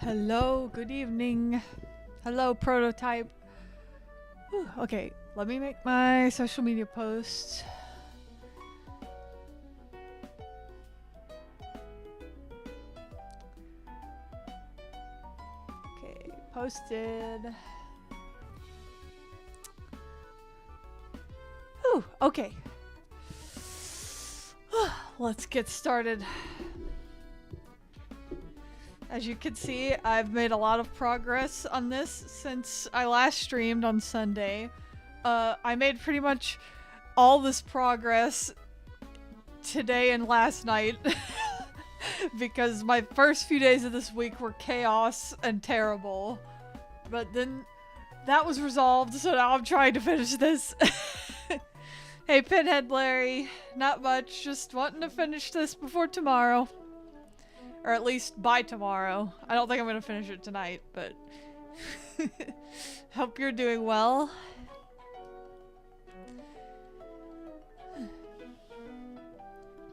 Hello, good evening. Hello, prototype. Whew, okay, let me make my social media post. Okay, posted. Whew, okay. Let's get started. As you can see, I've made a lot of progress on this since I last streamed on Sunday. I made pretty much all this progress today and last night because my first few days of this week were chaos and terrible. But then that was resolved, so now I'm trying to finish this. Hey, Pinhead Larry. Not much, just wanting to finish this before tomorrow. Or at least by tomorrow. I don't think I'm gonna finish it tonight, but hope you're doing well.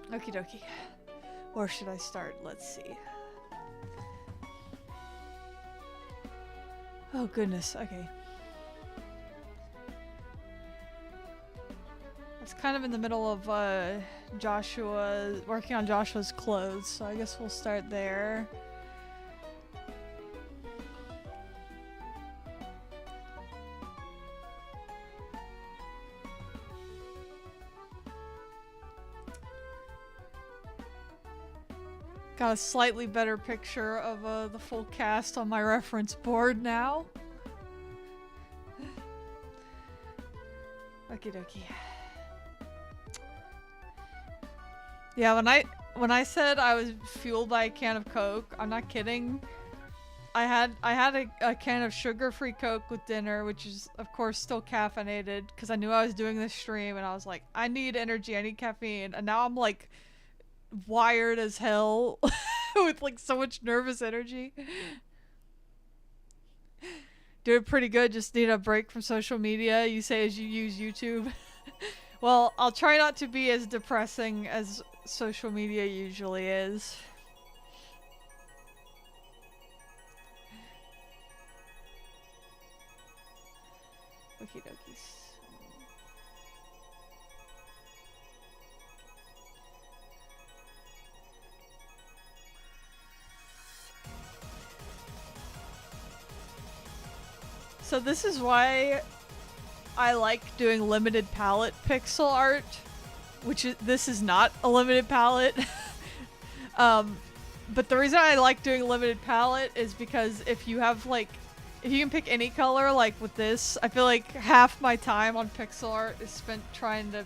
Okie dokie. Where should I start? Let's see. Oh goodness, okay. It's kind of in the middle of working on Joshua's clothes, so I guess we'll start there. Got a slightly better picture of the full cast on my reference board now. Okie dokie. Yeah, when I said I was fueled by a can of Coke, I'm not kidding. I had a can of sugar-free Coke with dinner, which is of course still caffeinated because I knew I was doing this stream and I was like, I need energy, I need caffeine, and now I'm like wired as hell with like so much nervous energy. Doing pretty good, just need a break from social media, you say as you use YouTube. Well, I'll try not to be as depressing as social media usually is. Okie dokies. So this is why I like doing limited palette pixel art, which is, this is not a limited palette. But the reason I like doing limited palette is because if you have like, if you can pick any color like with this, I feel like half my time on pixel art is spent trying to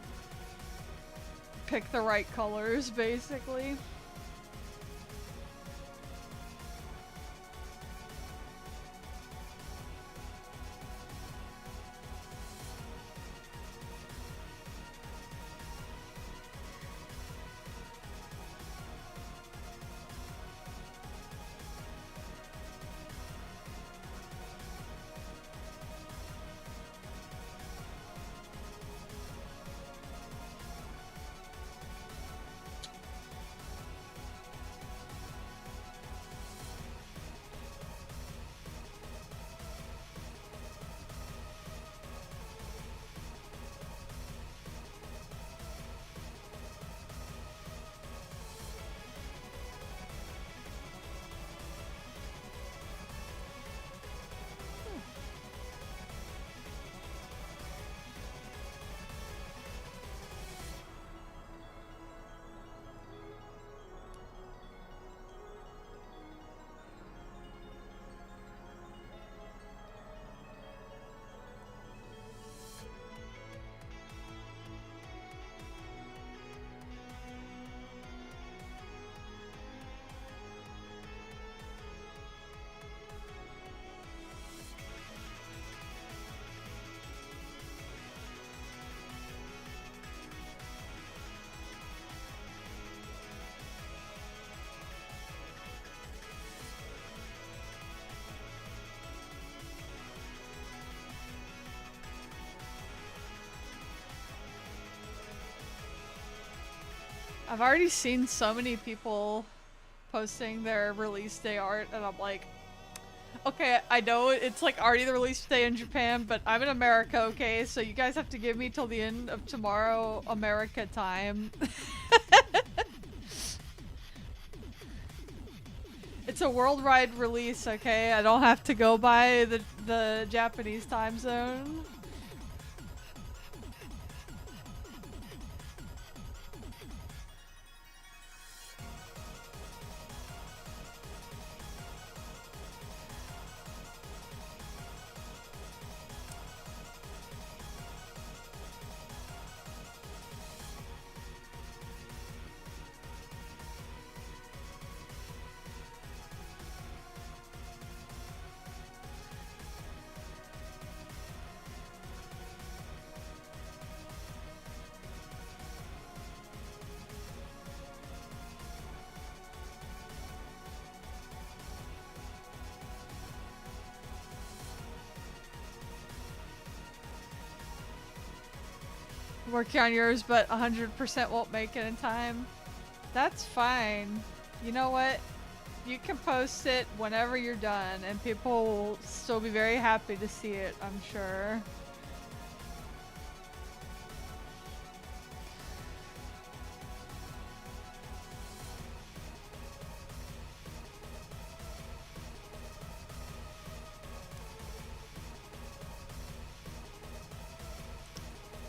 pick the right colors, basically. I've already seen so many people posting their release day art, and I'm like, Okay, I know it's like already the release day in Japan, but I'm in America, okay? So you guys have to give me till the end of tomorrow, America time. It's a worldwide release, okay? I don't have to go by the Japanese time zone. Working on yours, but 100% won't make it in time. That's fine. You know what? You can post it whenever you're done, and people will still be very happy to see it, I'm sure.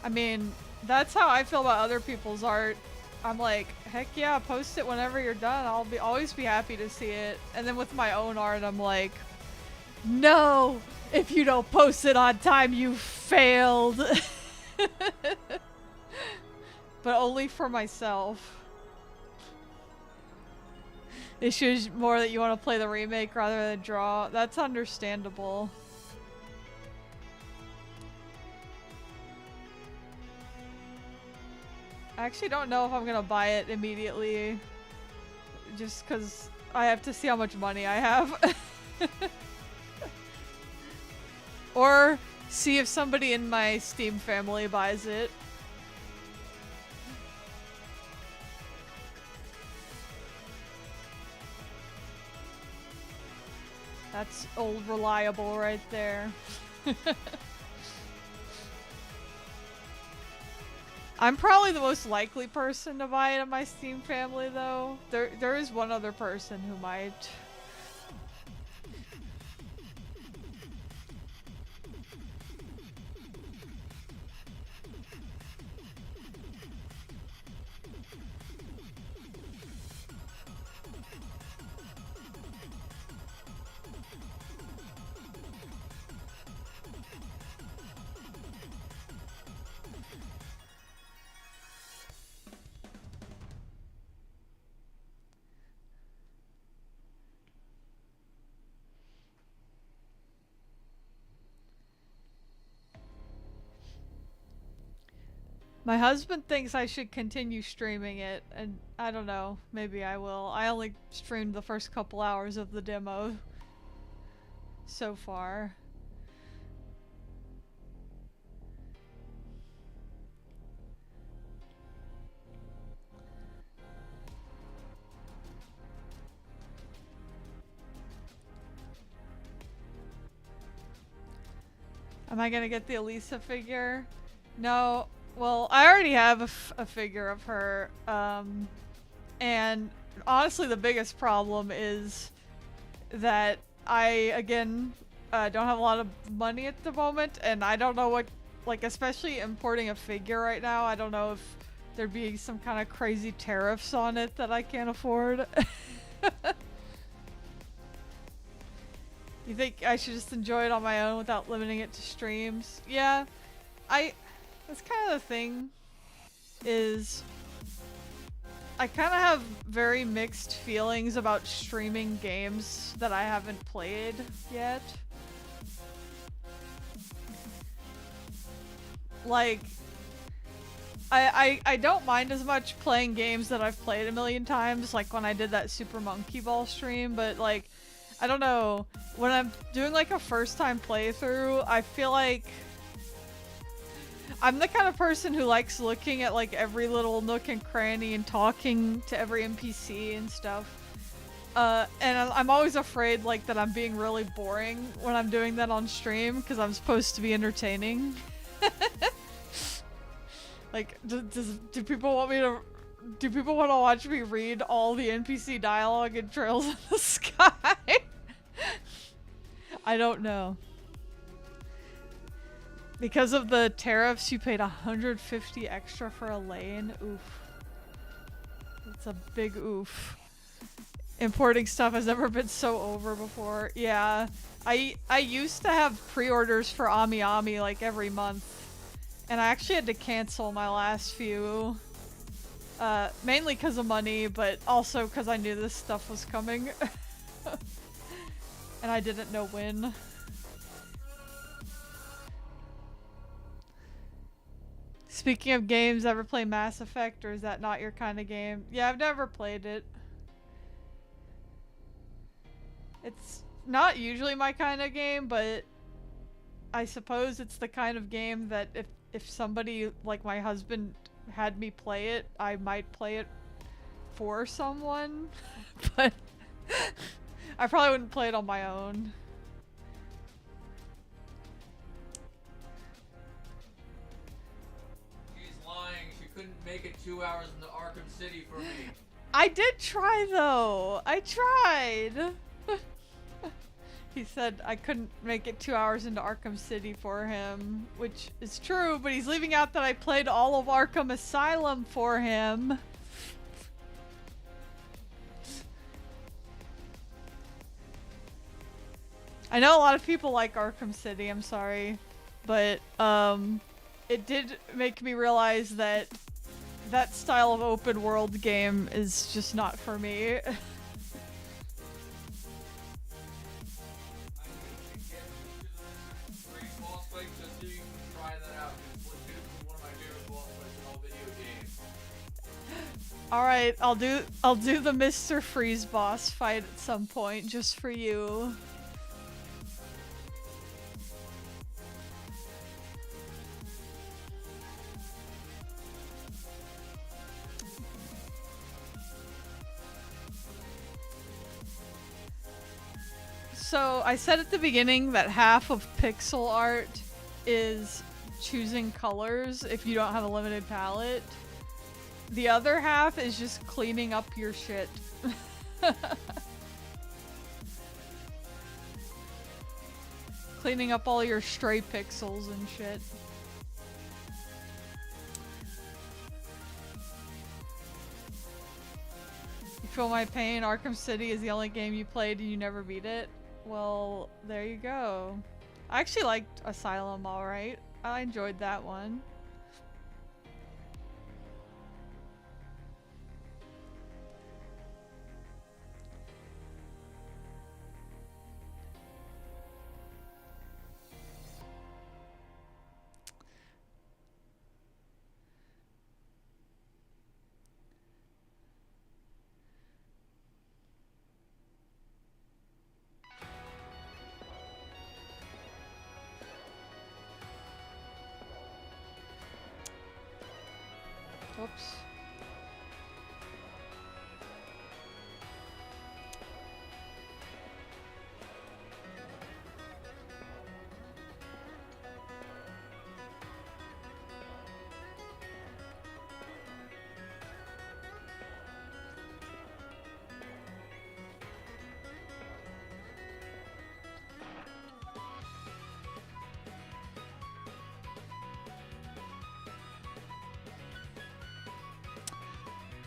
I mean, that's how I feel about other people's art. I'm like, heck yeah, post it whenever you're done. I'll always be happy to see it. And then with my own art, I'm like, no, if you don't post it on time, you failed. But only for myself. Issue is more that you want to play the remake rather than draw. That's understandable. I actually don't know if I'm gonna buy it immediately. Just because I have to see how much money I have. Or see if somebody in my Steam family buys it. That's old reliable right there. I'm probably the most likely person to buy it in my Steam family, though. There is one other person who might. My husband thinks I should continue streaming it, and I don't know, maybe I will. I only streamed the first couple hours of the demo so far. Am I gonna get the Elisa figure? No. Well, I already have a figure of her, and honestly the biggest problem is that I, again, don't have a lot of money at the moment, and I don't know what, like, especially importing a figure right now, I don't know if there'd be some kind of crazy tariffs on it that I can't afford. You think I should just enjoy it on my own without limiting it to streams? Yeah, that's kind of the thing, is I kind of have very mixed feelings about streaming games that I haven't played yet. Like, I don't mind as much playing games that I've played a million times, like when I did that Super Monkey Ball stream, but like, I don't know, when I'm doing like a first time playthrough, I feel like I'm the kind of person who likes looking at like every little nook and cranny and talking to every NPC and stuff. And I'm always afraid, like, that I'm being really boring when I'm doing that on stream, because I'm supposed to be entertaining. Like, do people want me to... Do people want to watch me read all the NPC dialogue in Trails in the Sky? I don't know. Because of the tariffs, you paid 150 extra for a lane. Oof. That's a big oof. Importing stuff has never been so over before. Yeah. I used to have pre-orders for Ami Ami like every month. And I actually had to cancel my last few. Mainly because of money, but also because I knew this stuff was coming. And I didn't know when. Speaking of games, ever play Mass Effect, or is that not your kind of game? Yeah, I've never played it. It's not usually my kind of game, but I suppose it's the kind of game that if somebody like my husband had me play it, I might play it for someone. But I probably wouldn't play it on my own. She's lying. She couldn't make it 2 hours into Arkham City for me. I did try though. I tried. He said I couldn't make it 2 hours into Arkham City for him, which is true, but he's leaving out that I played all of Arkham Asylum for him. I know a lot of people like Arkham City, I'm sorry, but it did make me realize that that style of open world game is just not for me. Alright, I'll do the Mr. Freeze boss fight at some point just for you. So I said at the beginning that half of pixel art is choosing colors if you don't have a limited palette. The other half is just cleaning up your shit. Cleaning up all your stray pixels and shit. You feel my pain? Arkham City is the only game you played and you never beat it? Well, there you go. I actually liked Asylum alright. I enjoyed that one. Whoops.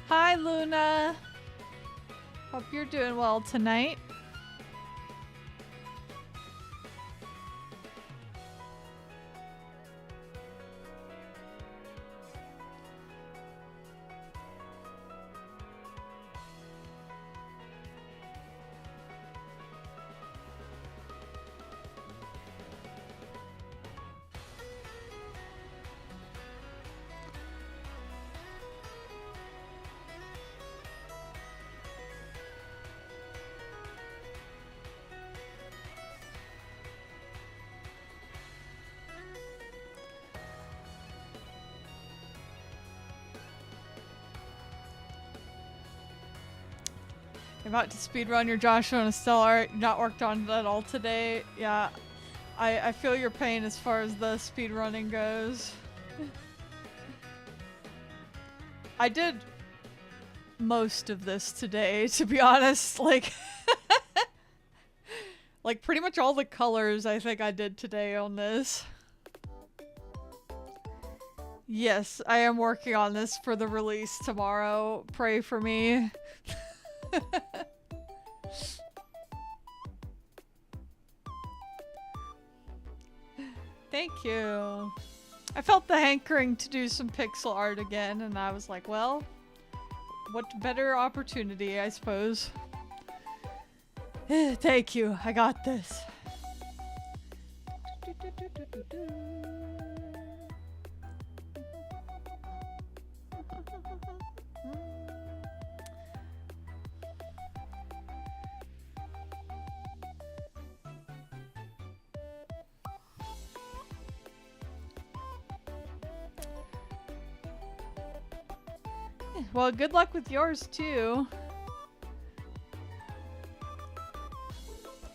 Hi, Luna. Hope you're doing well tonight. about to speedrun your Joshua and Estelle art. Not worked on it at all today. Yeah, I feel your pain as far as the speedrunning goes. I did most of this today, to be honest. Like, like pretty much all the colors I think I did today on this. Yes, I am working on this for the release tomorrow. Pray for me. Thank you. I felt the hankering to do some pixel art again, and I was like, well, what better opportunity, I suppose. Thank you. I got this. Well, good luck with yours too.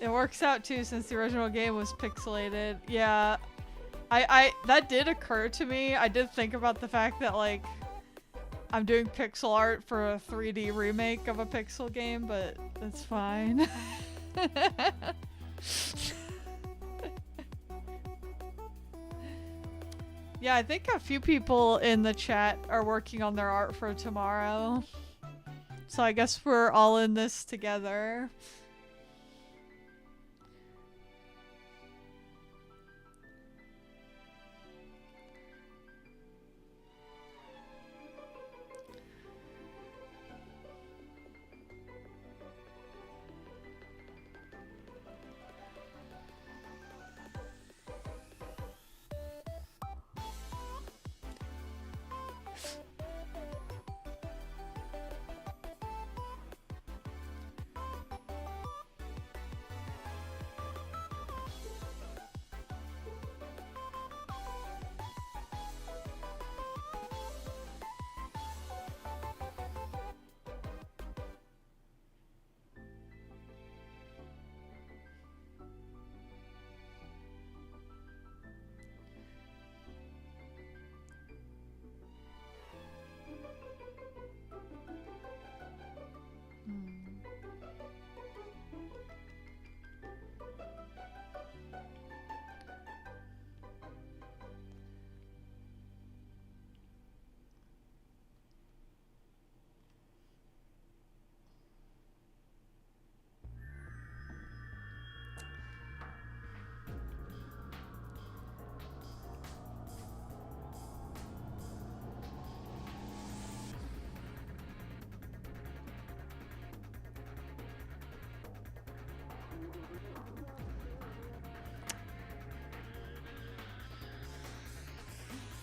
It works out too since the original game was pixelated. Yeah. I that did occur to me. I did think about the fact that like I'm doing pixel art for a 3D remake of a pixel game, but that's fine. Yeah, I think a few people in the chat are working on their art for tomorrow. So I guess we're all in this together.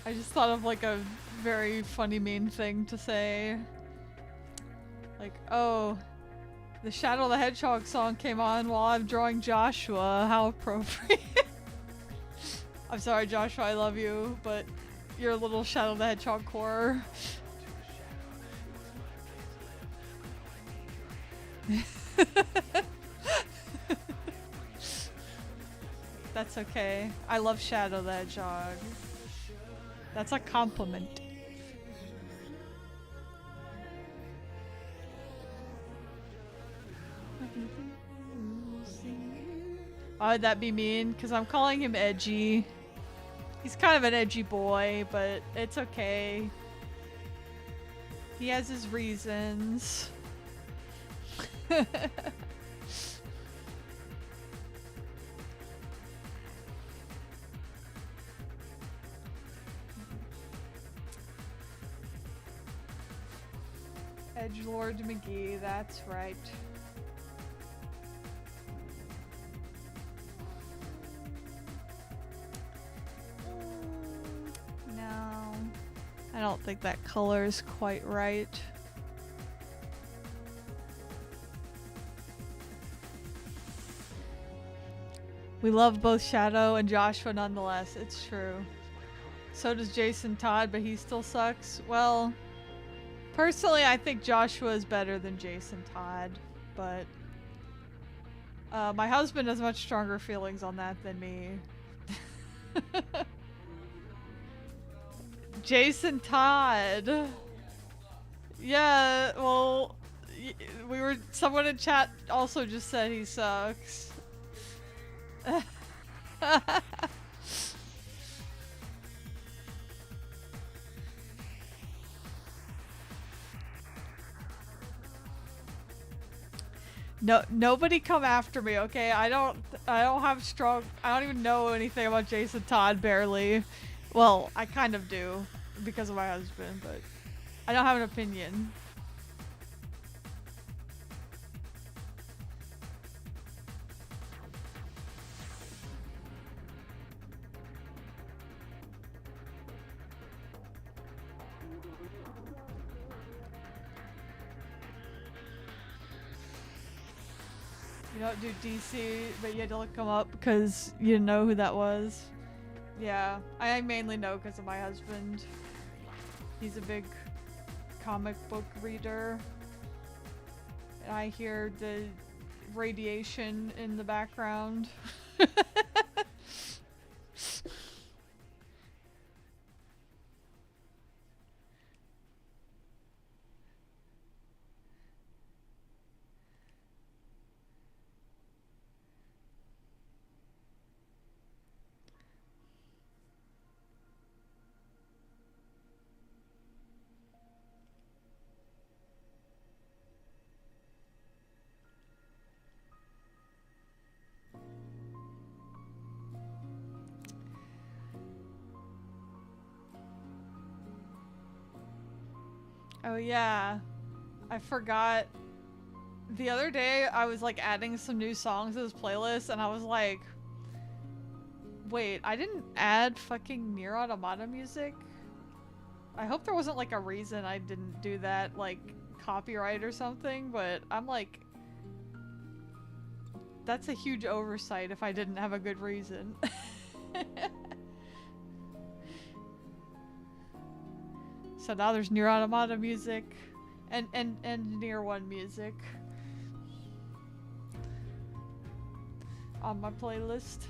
I just thought of like a very funny mean thing to say. Like, oh, the Shadow the Hedgehog song came on while I'm drawing Joshua. How appropriate. I'm sorry, Joshua, I love you, but you're a little Shadow the Hedgehog core. That's okay. I love Shadow the Hedgehog. That's a compliment. Why would that be mean? Because I'm calling him edgy. He's kind of an edgy boy, but it's okay. He has his reasons. Edgelord McGee, that's right. No, I don't think that color is quite right. We love both Shadow and Joshua nonetheless, it's true. So does Jason Todd, but he still sucks. Well, personally, I think Joshua is better than Jason Todd. but my husband has much stronger feelings on that than me. Jason Todd. Yeah, well, someone in chat also just said he sucks. No, nobody come after me, okay? I don't have strong. I don't even know anything about Jason Todd, barely. Well, I kind of do because of my husband, but I don't have an opinion. You don't do DC, but you had to look him up because you didn't know who that was. Yeah, I mainly know because of my husband. He's a big comic book reader. And I hear the radiation in the background. Oh yeah, I forgot. The other day I was like adding some new songs to this playlist and I was like, wait, I didn't add fucking Nier Automata music? I hope there wasn't like a reason I didn't do that, like copyright or something, but I'm like, that's a huge oversight if I didn't have a good reason. So now there's Nier Automata music and Nier 1 music on my playlist.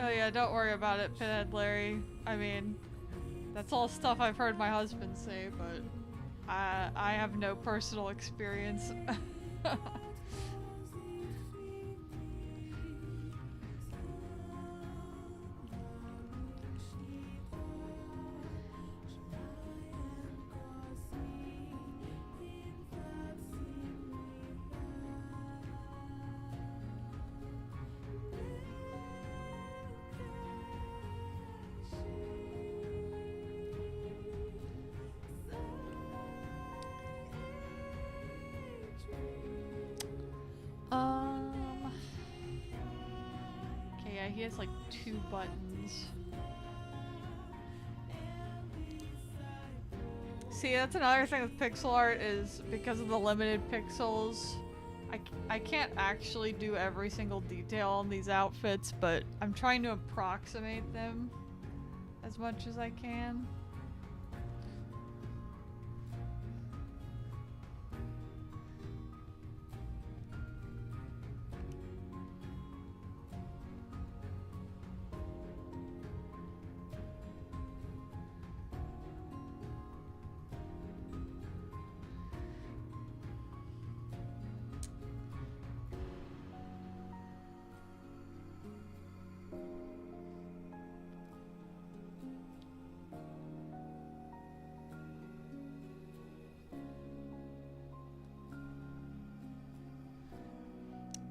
Oh yeah, don't worry about it, Pinhead Larry. I mean, that's all stuff I've heard my husband say, but I have no personal experience. Okay, yeah, he has like 2 buttons. See, that's another thing with pixel art is because of the limited pixels, I can't actually do every single detail on these outfits, but I'm trying to approximate them as much as I can.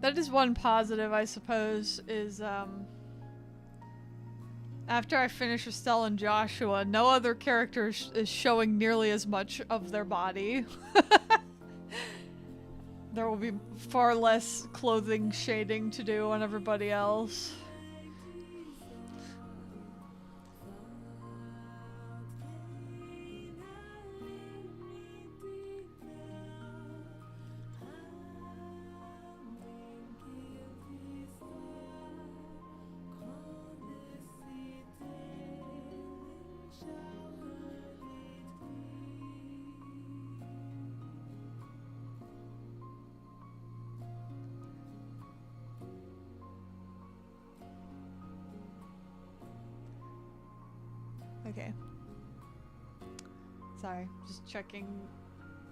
That is one positive, I suppose, is, after I finish Estelle and Joshua, no other character is showing nearly as much of their body. There will be far less clothing shading to do on everybody else. Okay. Sorry, just checking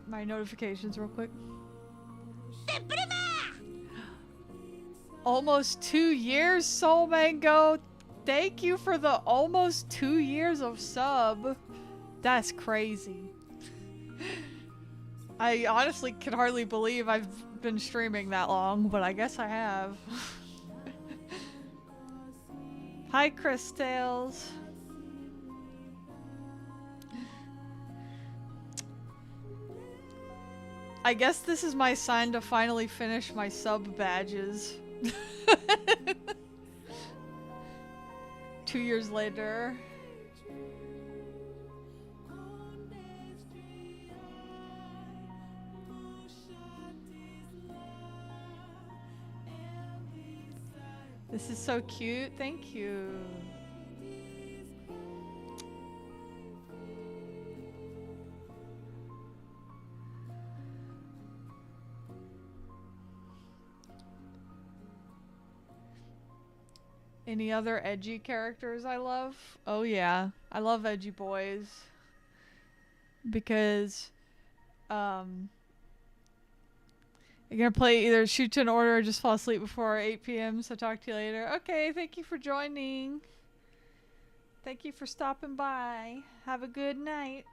my notifications real quick. Almost 2 years, Soul Mango. Thank you for the almost 2 years of sub. That's crazy. I honestly can hardly believe I've been streaming that long, but I guess I have. Hi, Chris Tales. I guess this is my sign to finally finish my sub badges. 2 years later. This is so cute. Thank you. Any other edgy characters I love? Oh yeah, I love edgy boys. Because, you're gonna play either shoot to an order or just fall asleep before 8 p.m. So talk to you later. Okay, thank you for joining. Thank you for stopping by. Have a good night.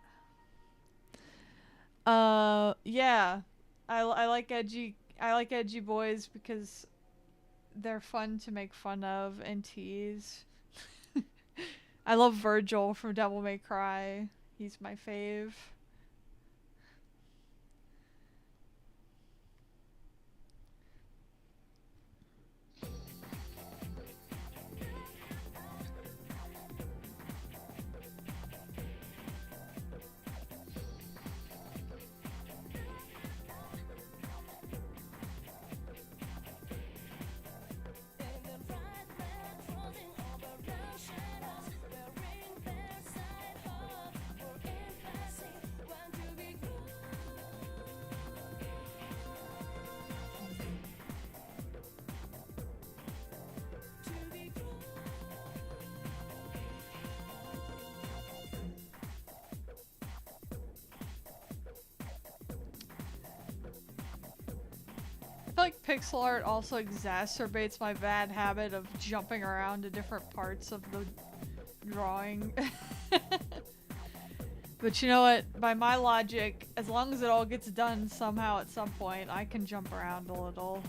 Yeah, I like edgy. I like edgy boys because they're fun to make fun of and tease. I love Virgil from Devil May Cry. He's my fave. I feel like pixel art also exacerbates my bad habit of jumping around to different parts of the drawing. But you know what? By my logic, as long as it all gets done somehow at some point, I can jump around a little.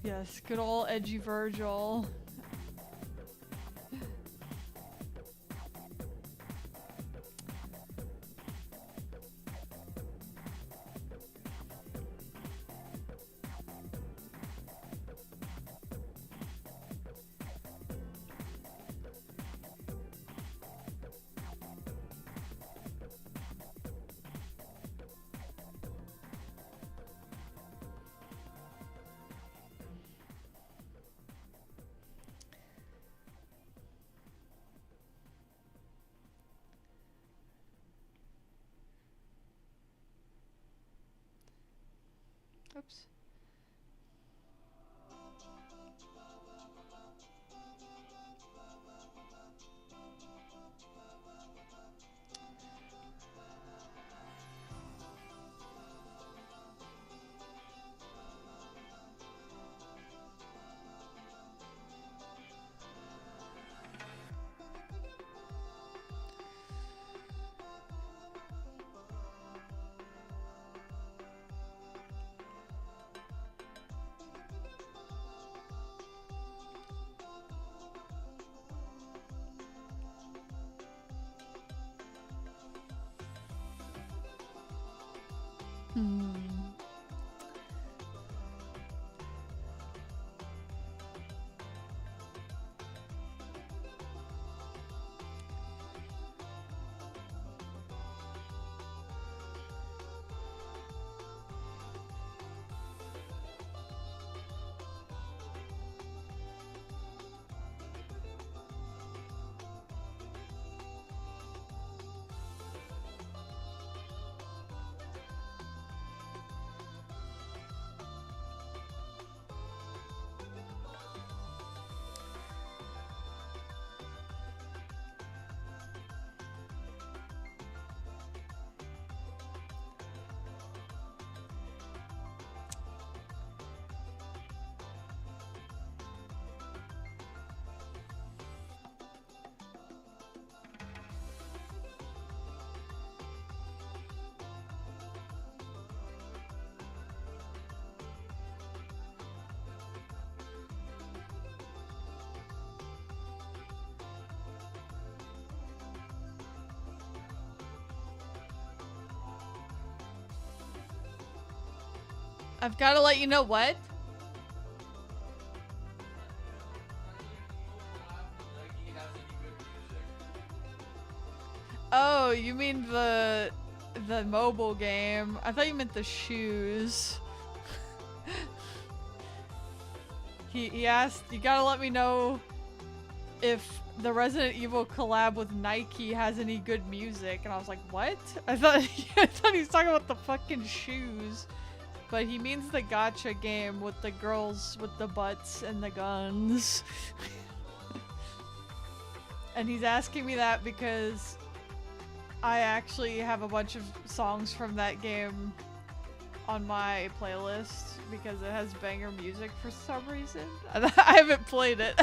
Yes, good old edgy Virgil. Oops. Hmm. I've got to let you know what? Oh, you mean the mobile game? I thought you meant the shoes. He asked, you gotta let me know if the Resident Evil collab with Nike has any good music, and I was like, what? I thought he was talking about the fucking shoes. But he means the gacha game with the girls with the butts and the guns. And he's asking me that because I actually have a bunch of songs from that game on my playlist because it has banger music for some reason. I haven't played it.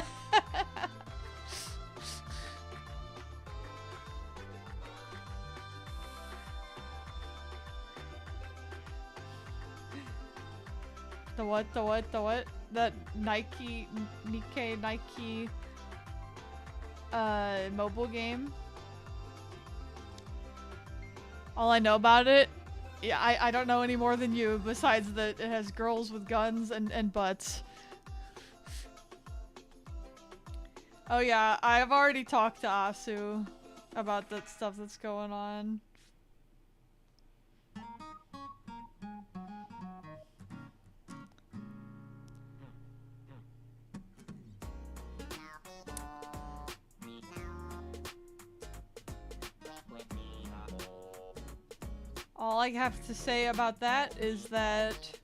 The what? That Nike mobile game. All I know about it, yeah, I don't know any more than you, besides that it has girls with guns and butts. Oh yeah, I've already talked to Asu about that stuff that's going on. All I have to say about that is that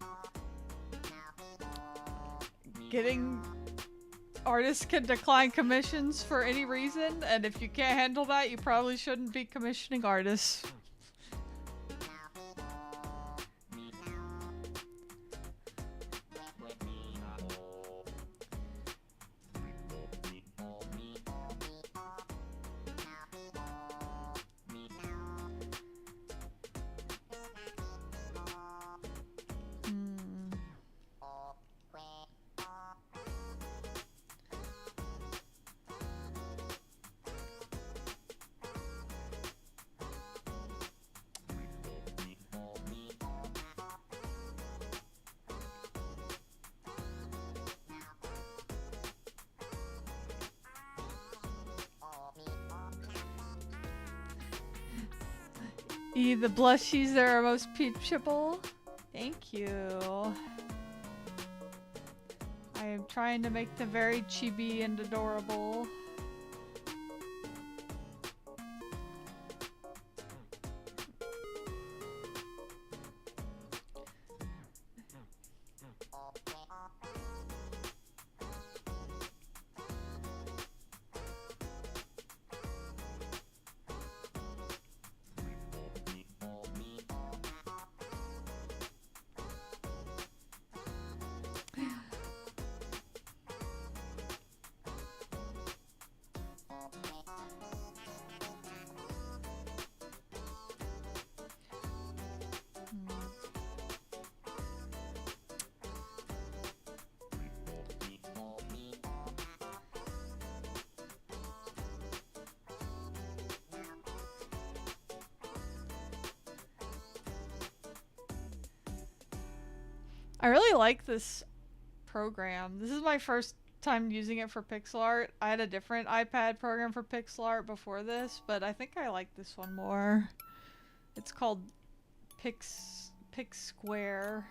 artists can decline commissions for any reason, and if you can't handle that, you probably shouldn't be commissioning artists. The blushies that are most peachable. Thank you. I am trying to make them very chibi and adorable. I really like this program. This is my first time using it for pixel art. I had a different iPad program for pixel art before this, but I think I like this one more. It's called Pixquare. Pixquare.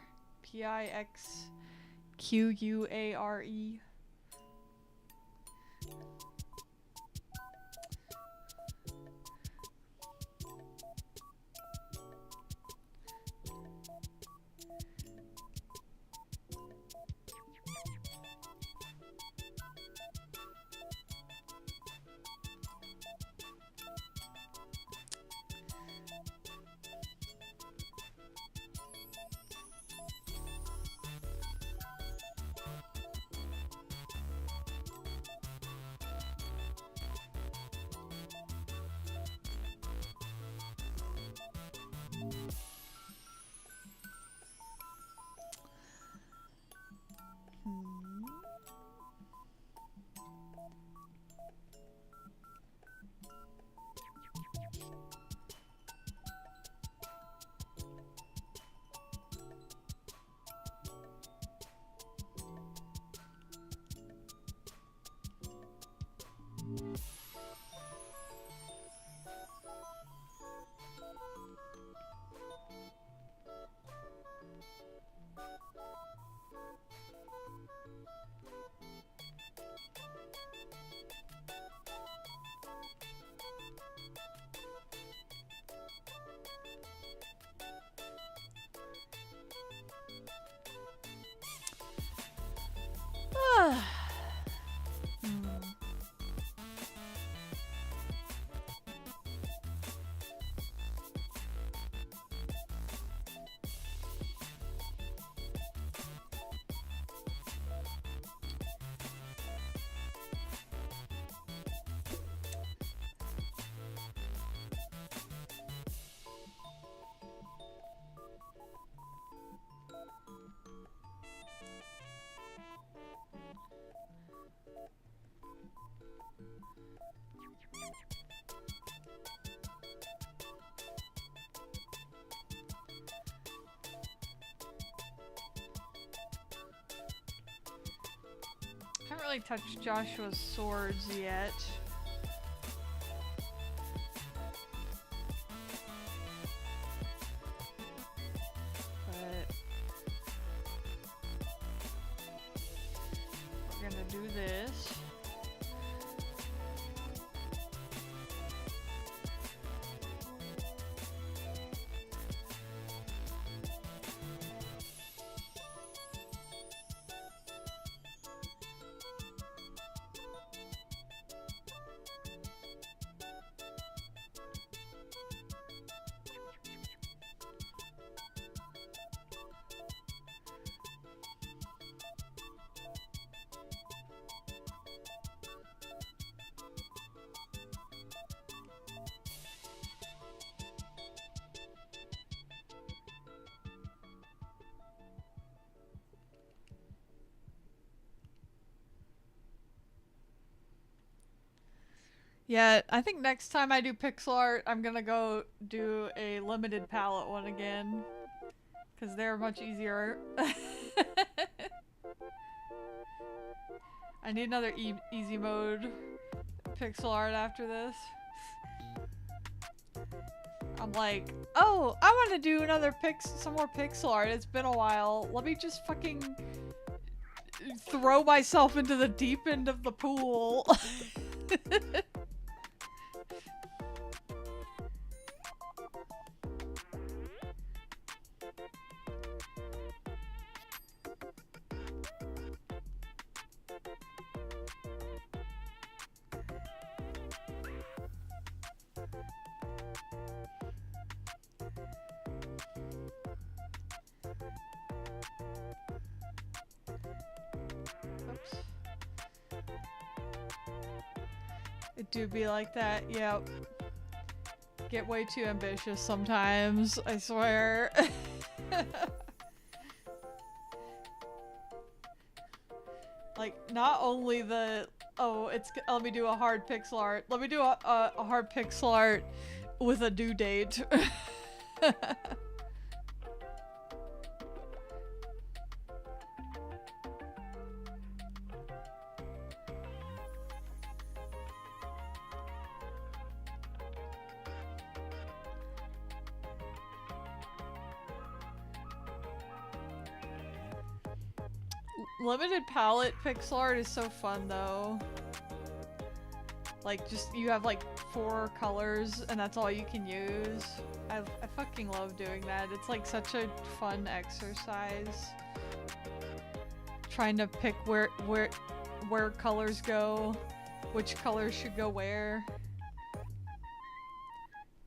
I haven't really touched Joshua's swords yet. But we're gonna do this. Yeah, I think next time I do pixel art, I'm gonna go do a limited palette one again. Because they're much easier. I need another easy mode pixel art after this. I'm like, oh, I want to do some more pixel art. It's been a while. Let me just fucking throw myself into the deep end of the pool. It do be like that, yep. Get way too ambitious sometimes, I swear. Like, not only let me do a hard pixel art. Let me do a hard pixel art with a due date. Limited palette pixel art is so fun though. Like, just, you have like 4 colors and that's all you can use. I fucking love doing that. It's like such a fun exercise. Trying to pick where colors go, which colors should go where.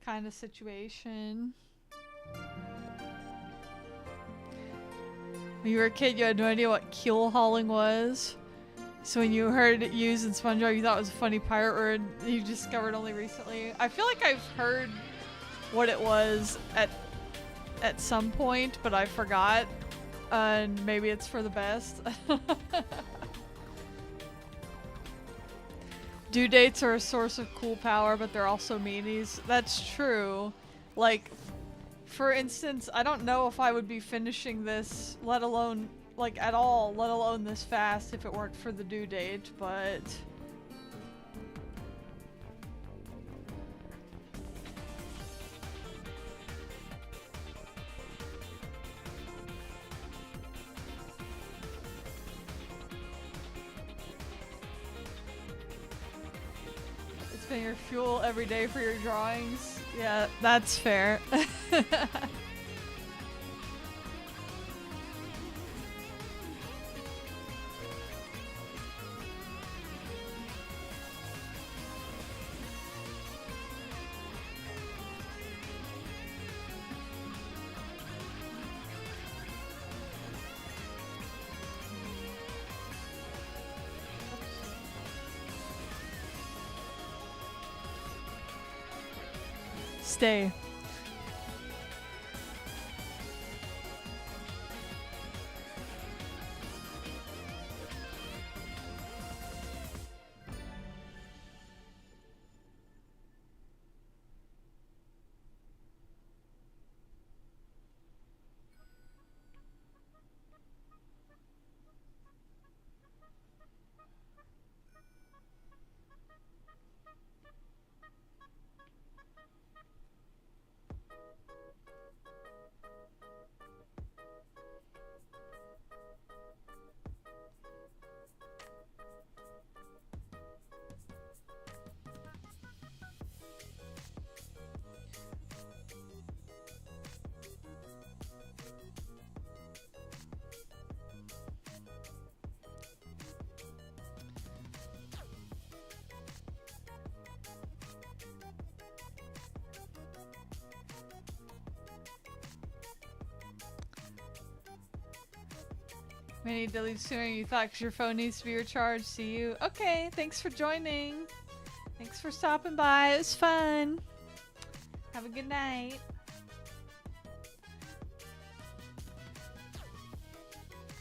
Kind of situation. When you were a kid, you had no idea what keel hauling was. So when you heard it used in SpongeBob, you thought it was a funny pirate word you discovered only recently. I feel like I've heard what it was at some point, but I forgot. And maybe it's for the best. Due dates are a source of cool power, but they're also meanies. That's true. Like, for instance, I don't know if I would be finishing this, let alone, like, at all, let alone this fast if it weren't for the due date, but... It's been your fuel every day for your drawings. Yeah, that's fair. Stay. Many delete sooner than you thought because your phone needs to be recharged. See you. Okay, thanks for joining. Thanks for stopping by. It was fun. Have a good night.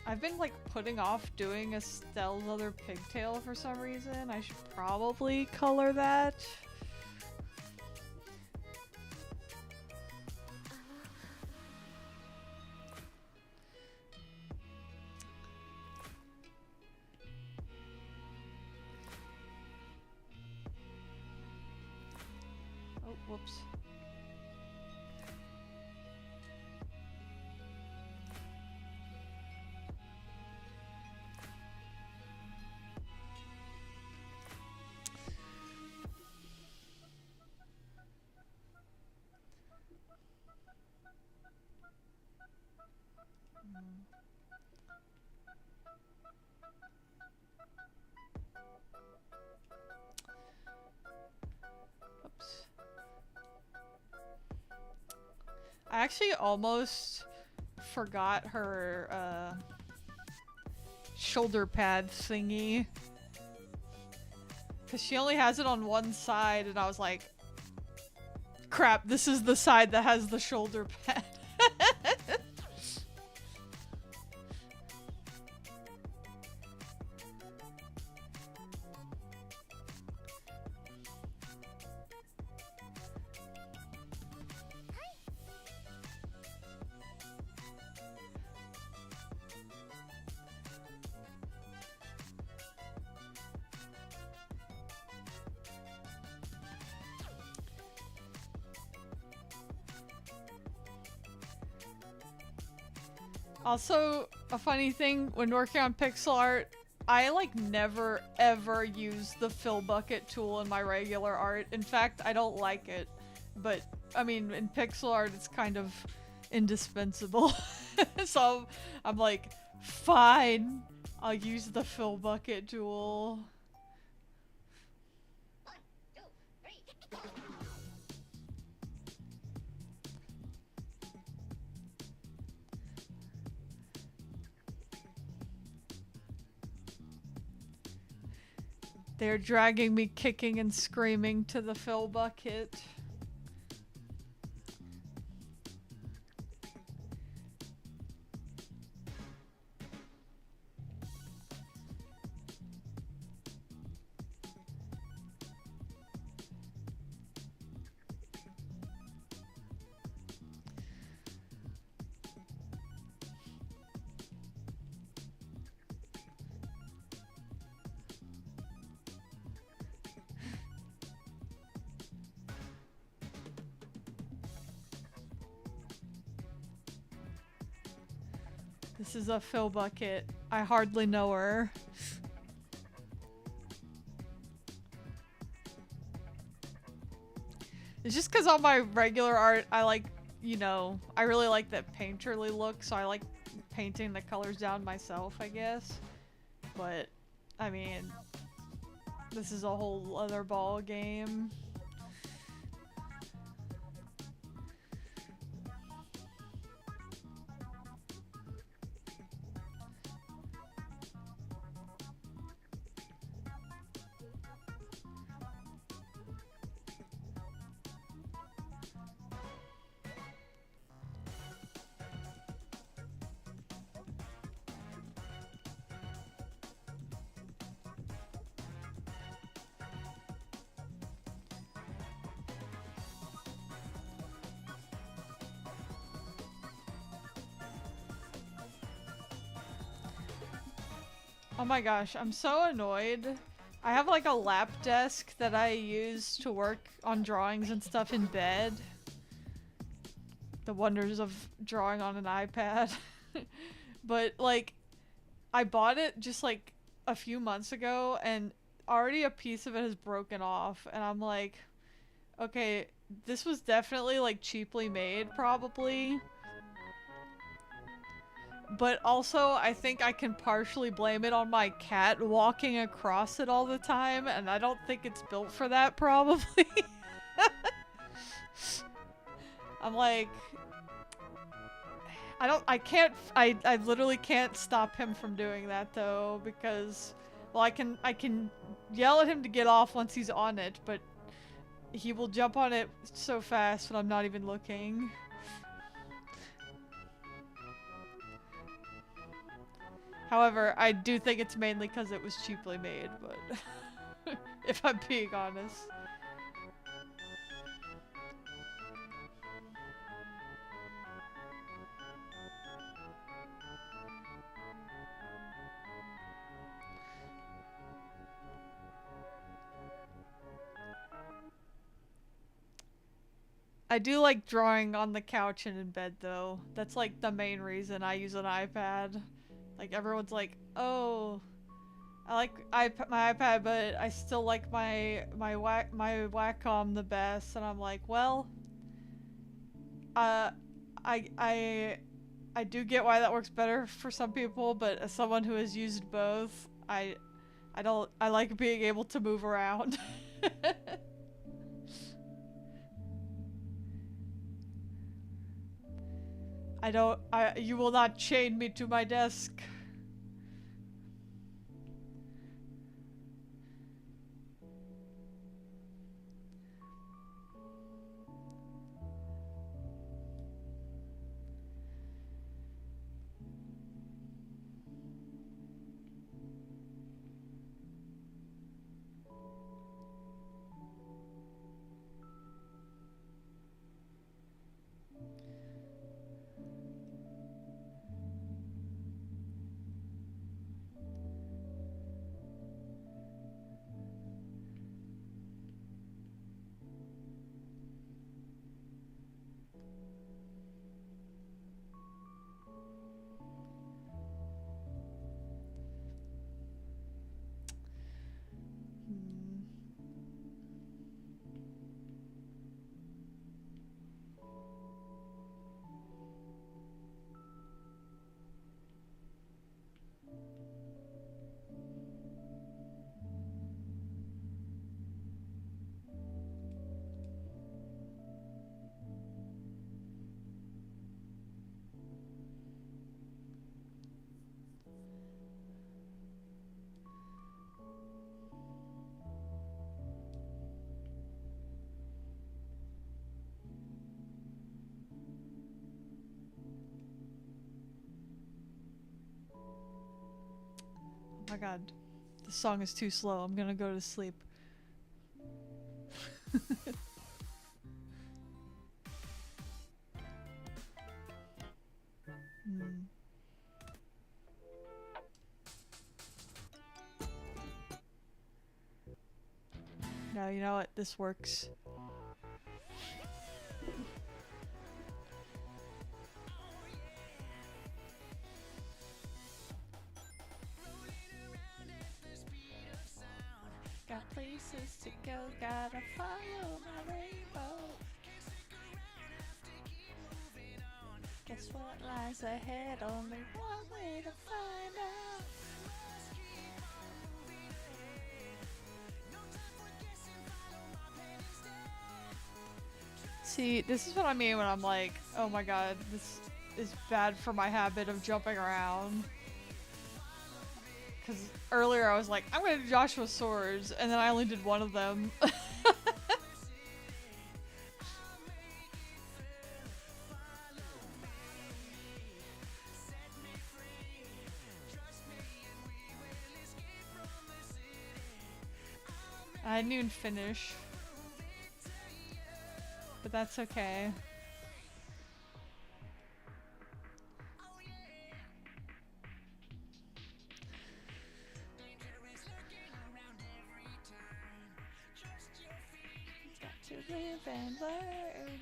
I've been like putting off doing Estelle's other pigtail for some reason. I should probably color that. Oh, whoops. Oops. I actually almost forgot her shoulder pad thingy. Because she only has it on one side, and I was like, crap, this is the side that has the shoulder pad. Also, a funny thing when working on pixel art, I like never ever use the fill bucket tool in my regular art. In fact, I don't like it. But I mean, in pixel art, it's kind of indispensable. So I'm like, fine, I'll use the fill bucket tool. They're dragging me kicking and screaming to the fill bucket. This is a fill bucket. I hardly know her. It's just because on my regular art, I like, you know, I really like that painterly look, so I like painting the colors down myself, I guess. But, I mean, this is a whole other ball game. Oh my gosh, I'm so annoyed. I have like a lap desk that I use to work on drawings and stuff in bed. The wonders of drawing on an iPad. But like, I bought it just like a few months ago and already a piece of it has broken off and I'm like, okay, this was definitely like cheaply made probably. But also, I think I can partially blame it on my cat walking across it all the time, and I don't think it's built for that, probably. I'm like... I literally can't stop him from doing that, though, because... Well, I can yell at him to get off once he's on it, but he will jump on it so fast when I'm not even looking. However, I do think it's mainly because it was cheaply made, but if I'm being honest. I do like drawing on the couch and in bed though. That's like the main reason I use an iPad. Like everyone's like, "Oh, I like my iPad, but I still like my Wacom the best." And I'm like, "Well, uh I I I do get why that works better for some people, but as someone who has used both, I like being able to move around." You will not chain me to my desk. my god. This song is too slow. I'm gonna go to sleep. Hmm. No, you know what? This works. Got places to go, gotta follow my rainbow. Guess what lies ahead? Only one way to find out. See, this is what I mean when I'm like, oh my god, this is bad for my habit of jumping around. Because earlier I was like, I'm gonna do Joshua's swords, and then I only did one of them. I didn't even finish. But that's okay. Got to live and learn.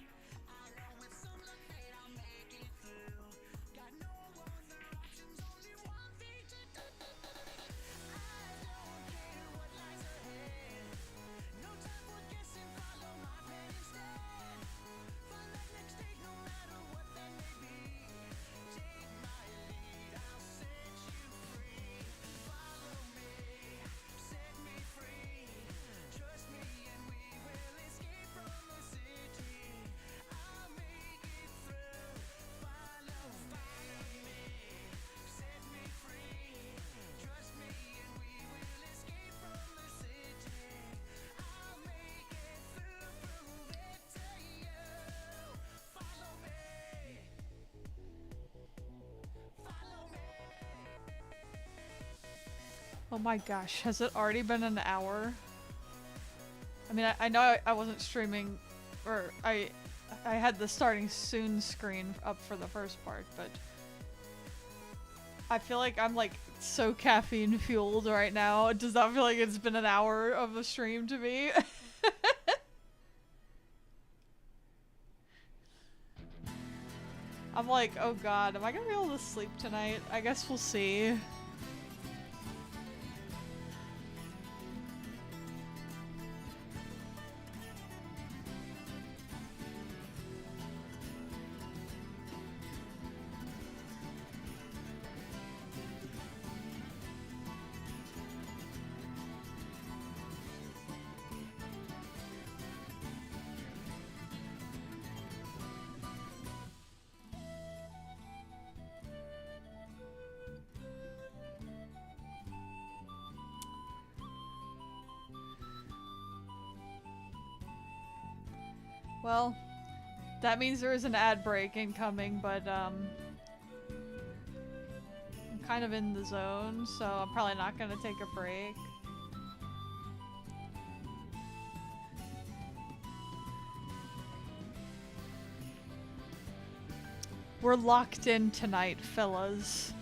Oh my gosh, has it already been an hour? I mean, I know I wasn't streaming, or I had the starting soon screen up for the first part, but I feel like I'm like so caffeine fueled right now. It does not feel like it's been an hour of a stream to me. I'm like, oh god, am I gonna be able to sleep tonight? I guess we'll see. Well, that means there is an ad break incoming, but I'm kind of in the zone, so I'm probably not gonna take a break. We're locked in tonight, fellas.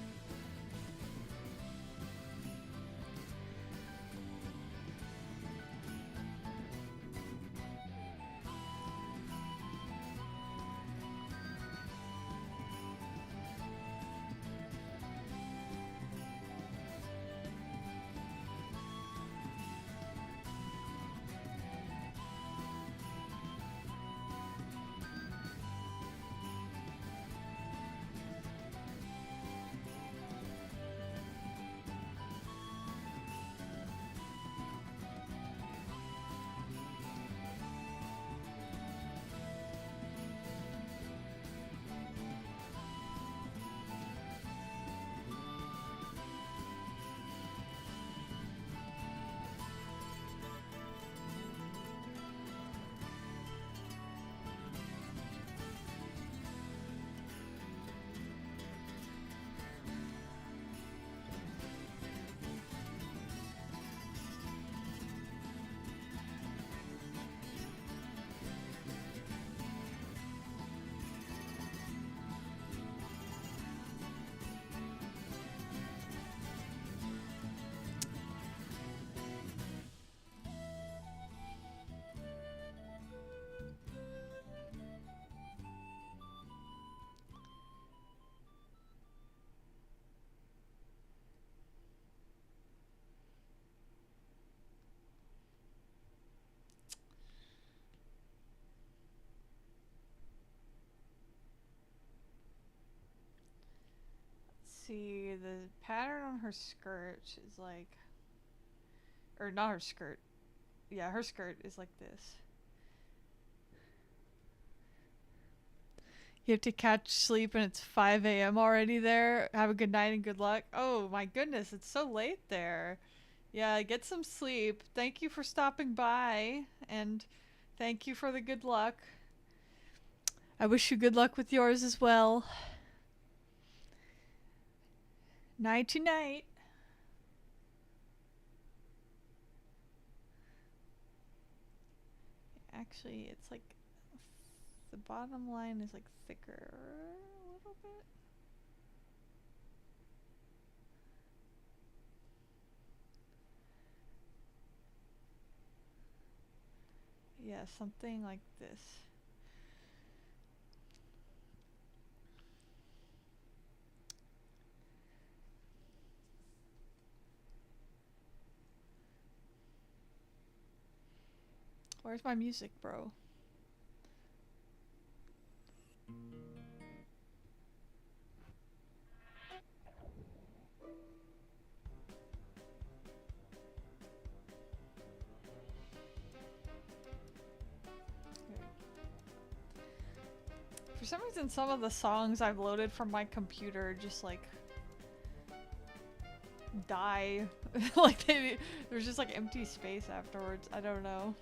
see, the pattern on her skirt is like, or not her skirt. Yeah, her skirt is like this. You have to catch sleep and it's 5 a.m. already there. Have a good night and good luck. Oh my goodness, it's so late there. Yeah, get some sleep. Thank you for stopping by and thank you for the good luck. I wish you good luck with yours as well. Night to night. Actually, it's like the bottom line is like thicker a little bit. Yeah, something like this. Where's my music, bro? For some reason, some of the songs I've loaded from my computer just like die. Like there's just like empty space afterwards. I don't know.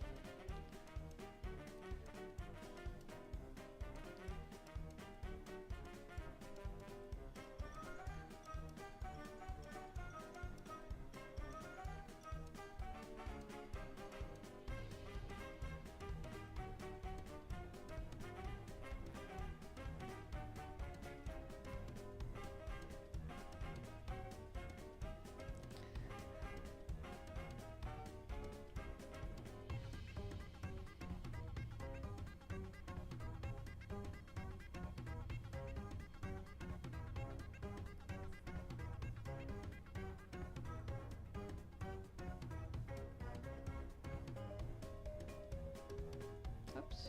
Oops.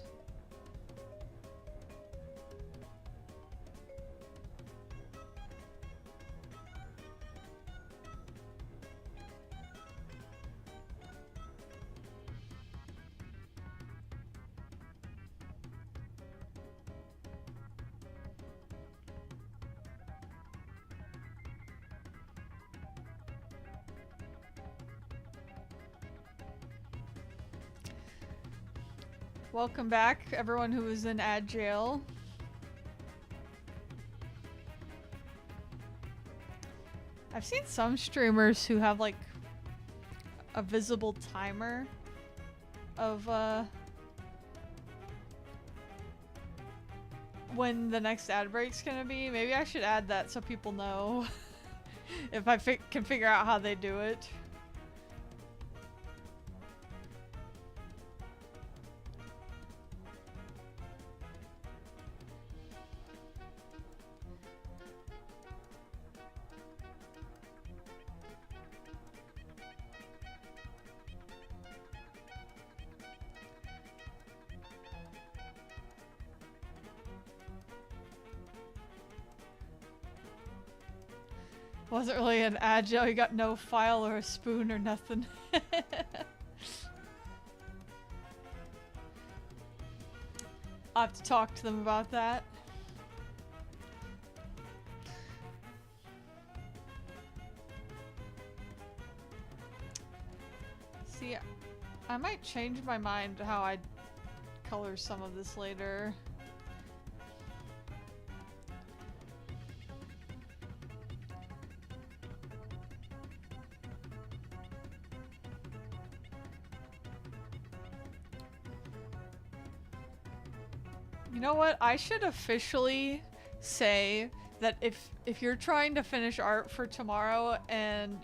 Welcome back, everyone who was in ad jail. I've seen some streamers who have like a visible timer of when the next ad break's gonna be. Maybe I should add that so people know if I can figure out how they do it. Wasn't really an agile, you got no file or a spoon or nothing. I'll have to talk to them about that. See, I might change my mind how I color some of this later. You know what? I should officially say that if you're trying to finish art for tomorrow and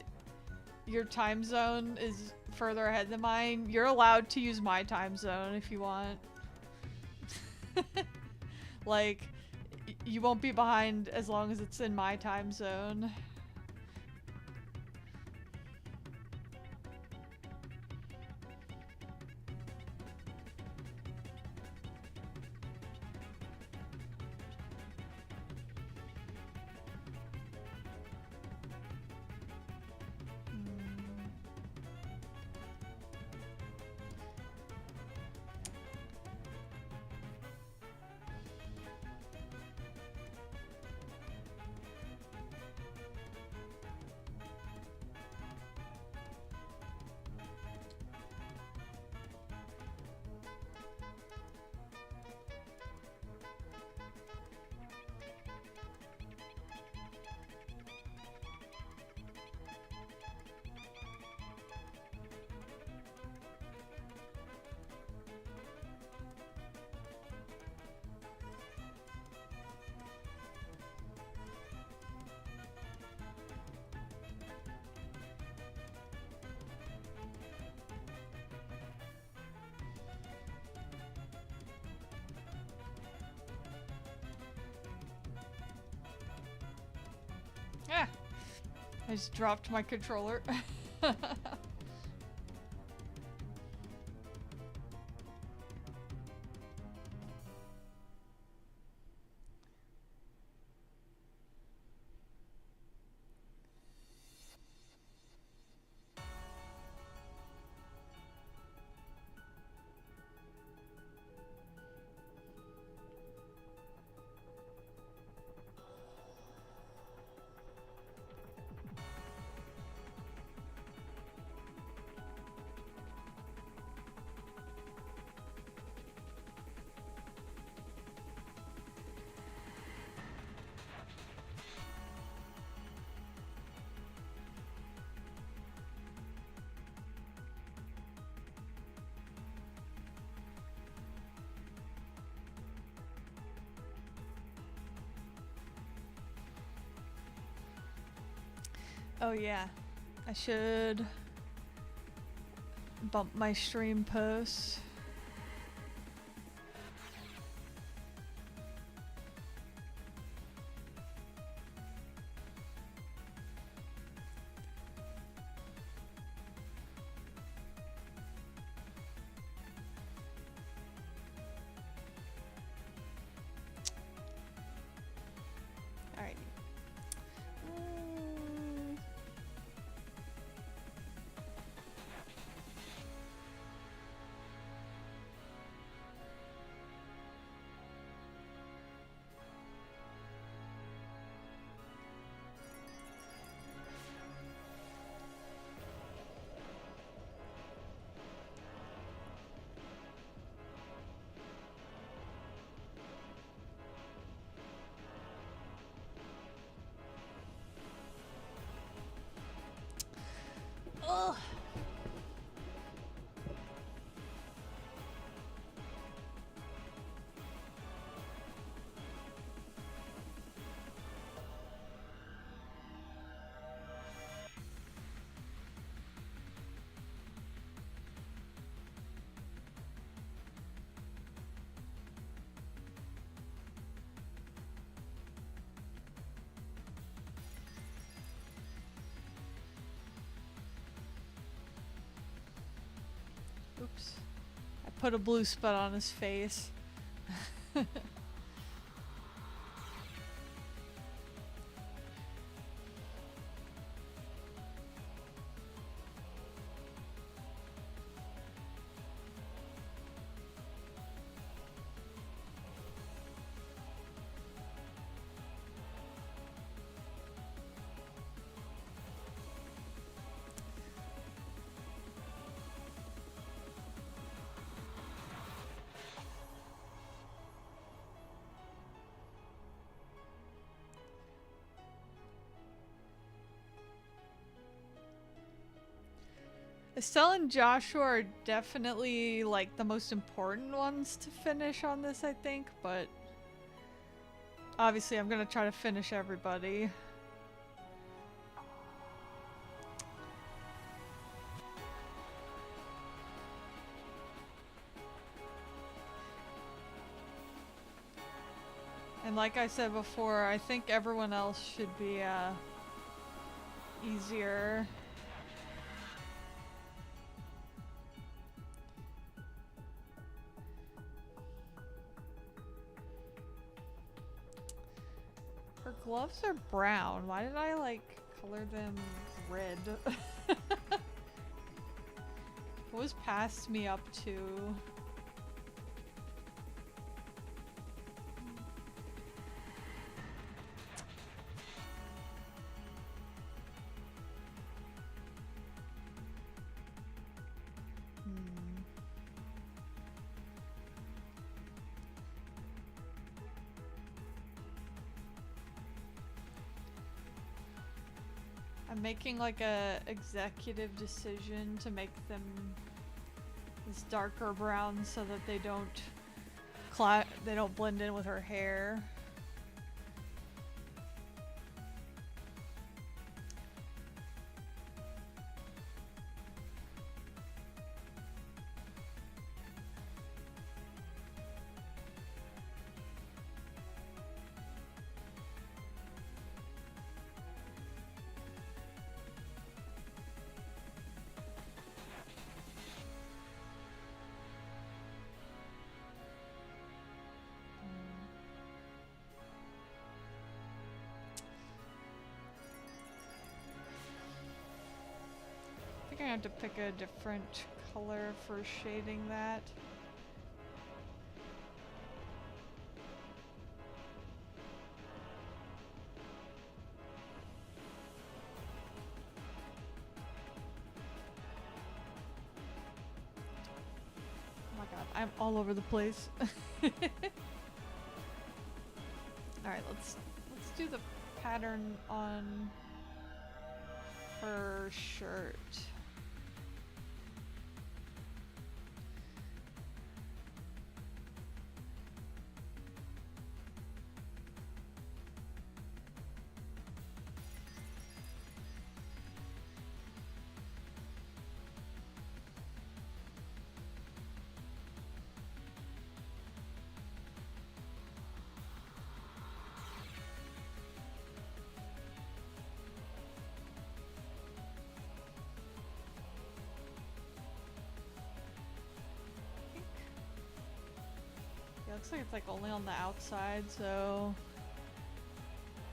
your time zone is further ahead than mine, you're allowed to use my time zone if you want. Like, you won't be behind as long as it's in my time zone. I just dropped my controller. Oh yeah, I should bump my stream posts. Alrighty. Ugh. Oops. I put a blue spot on his face. Estelle and Joshua are definitely like the most important ones to finish on this, I think, but obviously I'm gonna try to finish everybody. And like I said before, I think everyone else should be easier. Her gloves are brown. Why did I like color them red? What was past me up to? I'm making like a executive decision to make them this darker brown so that they don't blend in with her hair. have to pick a different color for shading that. Oh my god, I'm all over the place. Alright, let's do the pattern on her shirt. Yeah, looks like it's like only on the outside, so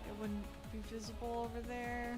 it wouldn't be visible over there.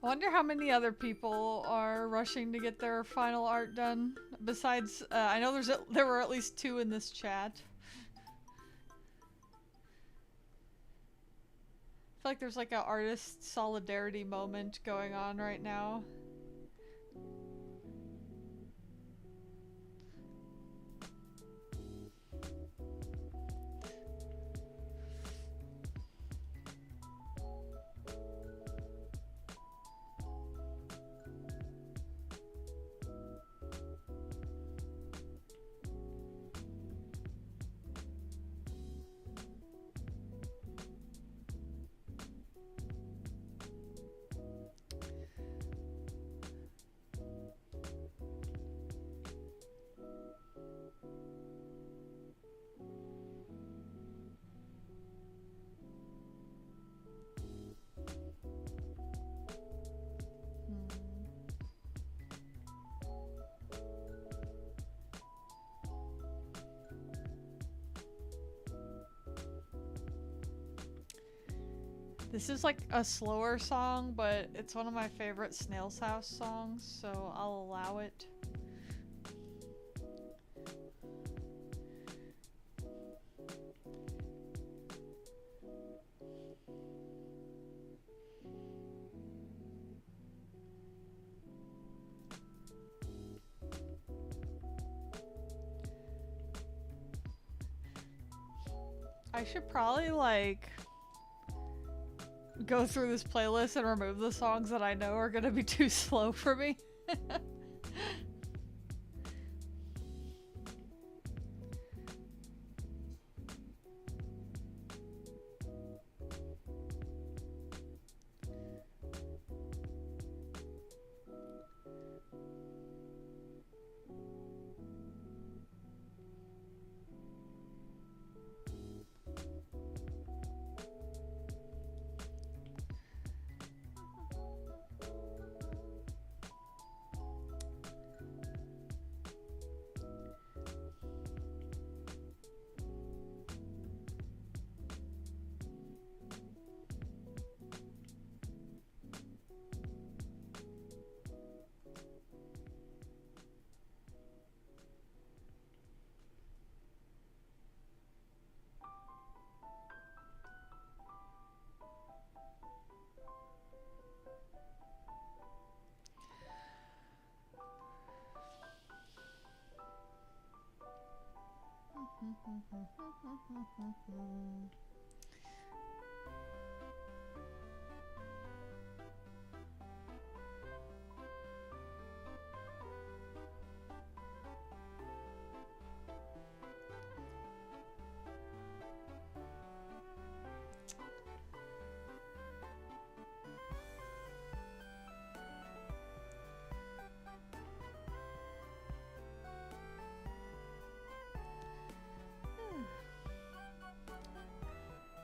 I wonder how many other people are rushing to get their final art done. Besides, I know there were at least 2 in this chat. I feel like there's like an artist solidarity moment going on right now. This is like a slower song, but it's one of my favorite Snail's House songs, so I'll allow it. I should probably like go through this playlist and remove the songs that I know are gonna be too slow for me.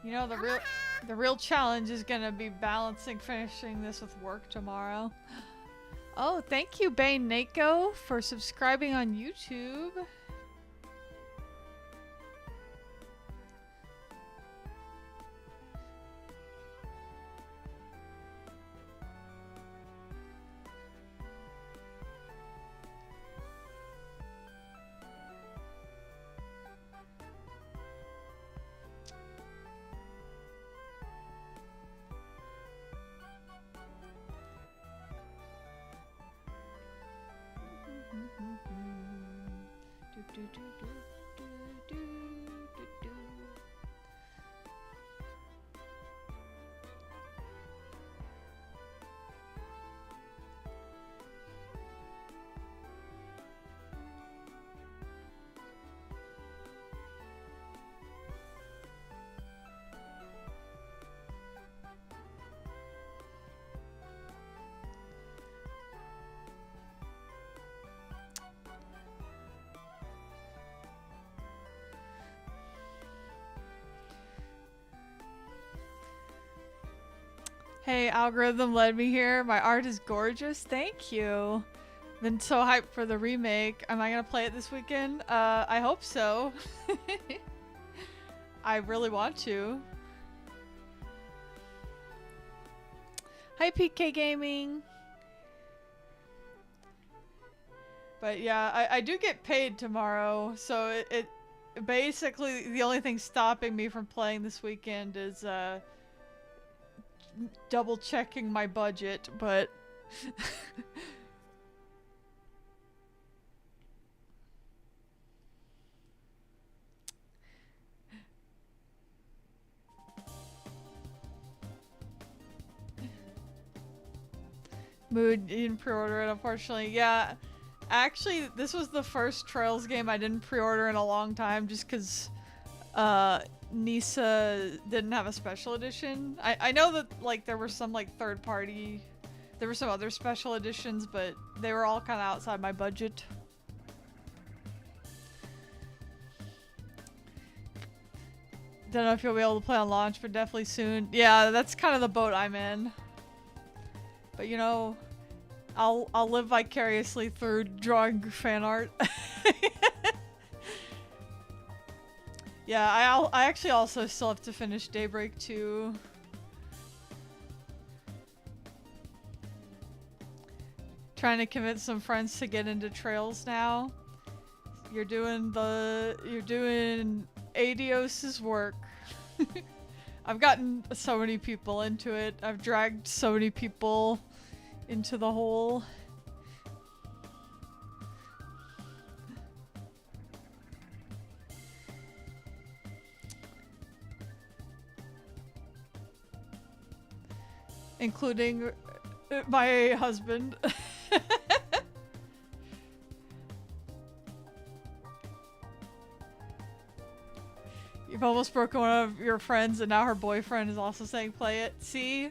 You know, the real challenge is gonna be balancing finishing this with work tomorrow. Oh, thank you, Bane Nako, for subscribing on YouTube. Hey, algorithm led me here. My art is gorgeous. Thank you. Been so hyped for the remake. Am I gonna play it this weekend? I hope so. I really want to. Hi, PK Gaming. But yeah, I do get paid tomorrow, so it basically the only thing stopping me from playing this weekend is double checking my budget, but Mood didn't pre-order it, unfortunately. Yeah, actually, this was the first Trails game I didn't pre-order in a long time, just because Nisa didn't have a special edition. I know that like there were some like third party, there were some other special editions, but they were all kind of outside my budget. Don't know if you'll be able to play on launch, but definitely soon. Yeah, that's kind of the boat I'm in. But you know, I'll live vicariously through drawing fan art. Yeah, I actually also still have to finish Daybreak 2. Trying to convince some friends to get into trails now. You're doing Adios's work. I've gotten so many people into it. I've dragged so many people into the hole. Including my husband. You've almost broken one of your friends and now her boyfriend is also saying play it. See?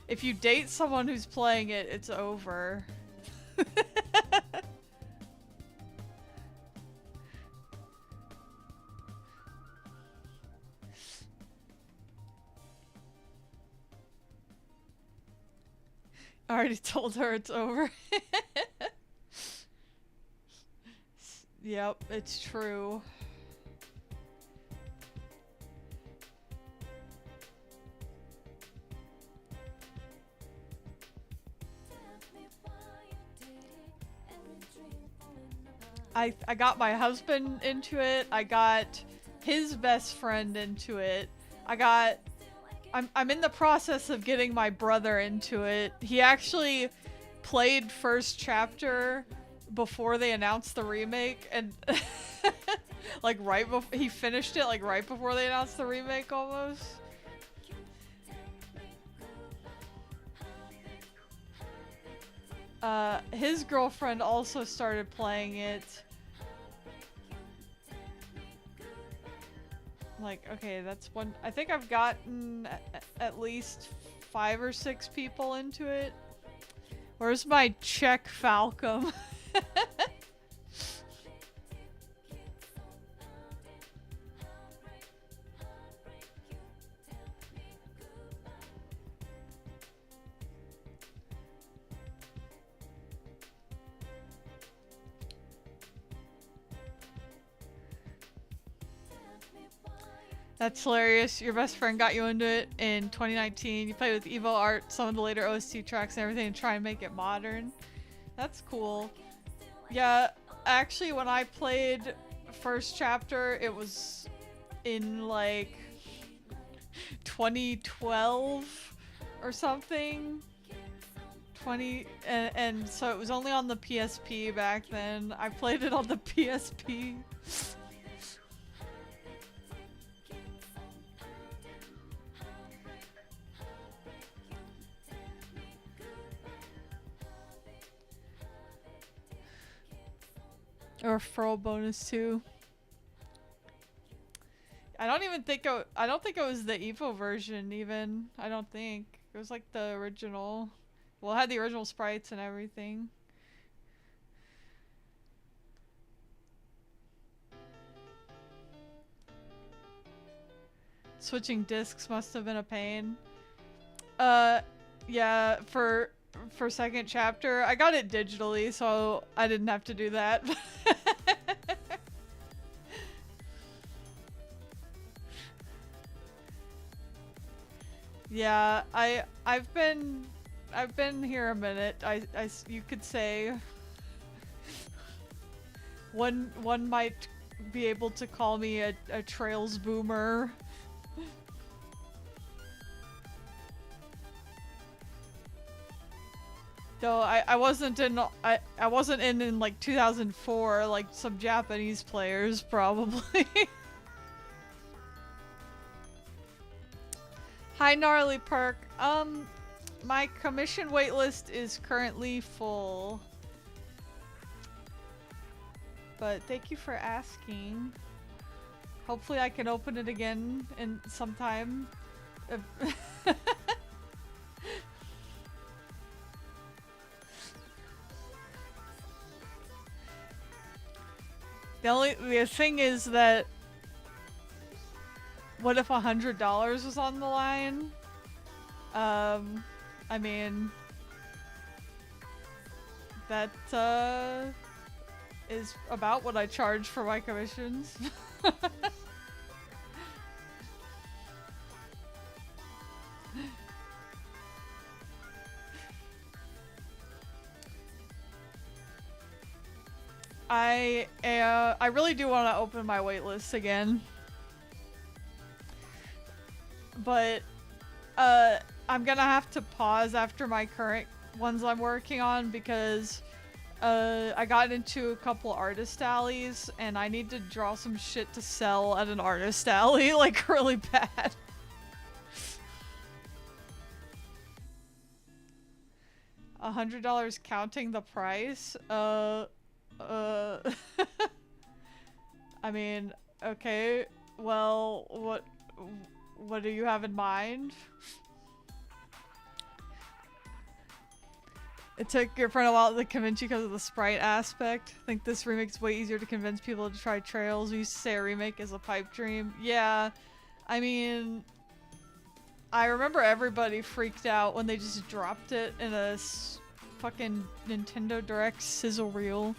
If you date someone who's playing it, it's over. I already told her it's over. Yep, it's true. I got my husband into it. I got his best friend into it. I'm in the process of getting my brother into it. He actually played first chapter before they announced the remake, and like right before he finished it, like right before they announced the remake almost. His girlfriend also started playing it. Like, okay, that's one. I think I've gotten at least 5 or 6 people into it. Where's my Czech Falcom? That's hilarious. Your best friend got you into it in 2019. You played with Evo Art, some of the later OST tracks and everything, and try and make it modern. That's cool. Yeah, actually when I played first chapter, it was in like 2012 or something. And so it was only on the PSP back then. I played it on the PSP. Or referral bonus too. I don't think it was the Evo version even. I don't think. It was like the original. Well, it had the original sprites and everything. Switching discs must have been a pain. Yeah, for second chapter, I got it digitally, so I didn't have to do that. Yeah, I've been here a minute. You could say one might be able to call me a Trails boomer. Though I wasn't in like 2004 like some Japanese players probably. Hi Gnarly Perk. My commission waitlist is currently full. But thank you for asking. Hopefully I can open it again in sometime. The thing is that what if $100 was on the line? I mean, that is about what I charge for my commissions. I really do want to open my waitlist again, but I'm gonna have to pause after my current ones I'm working on because I got into a couple artist alleys and I need to draw some shit to sell at an artist alley, like really bad. $100 counting the price? I mean, okay, well, what do you have in mind? It took your friend a while to convince you because of the sprite aspect. I think this remake's way easier to convince people to try Trails. We used to say a remake is a pipe dream. Yeah, I mean, I remember everybody freaked out when they just dropped it in a fucking Nintendo Direct sizzle reel.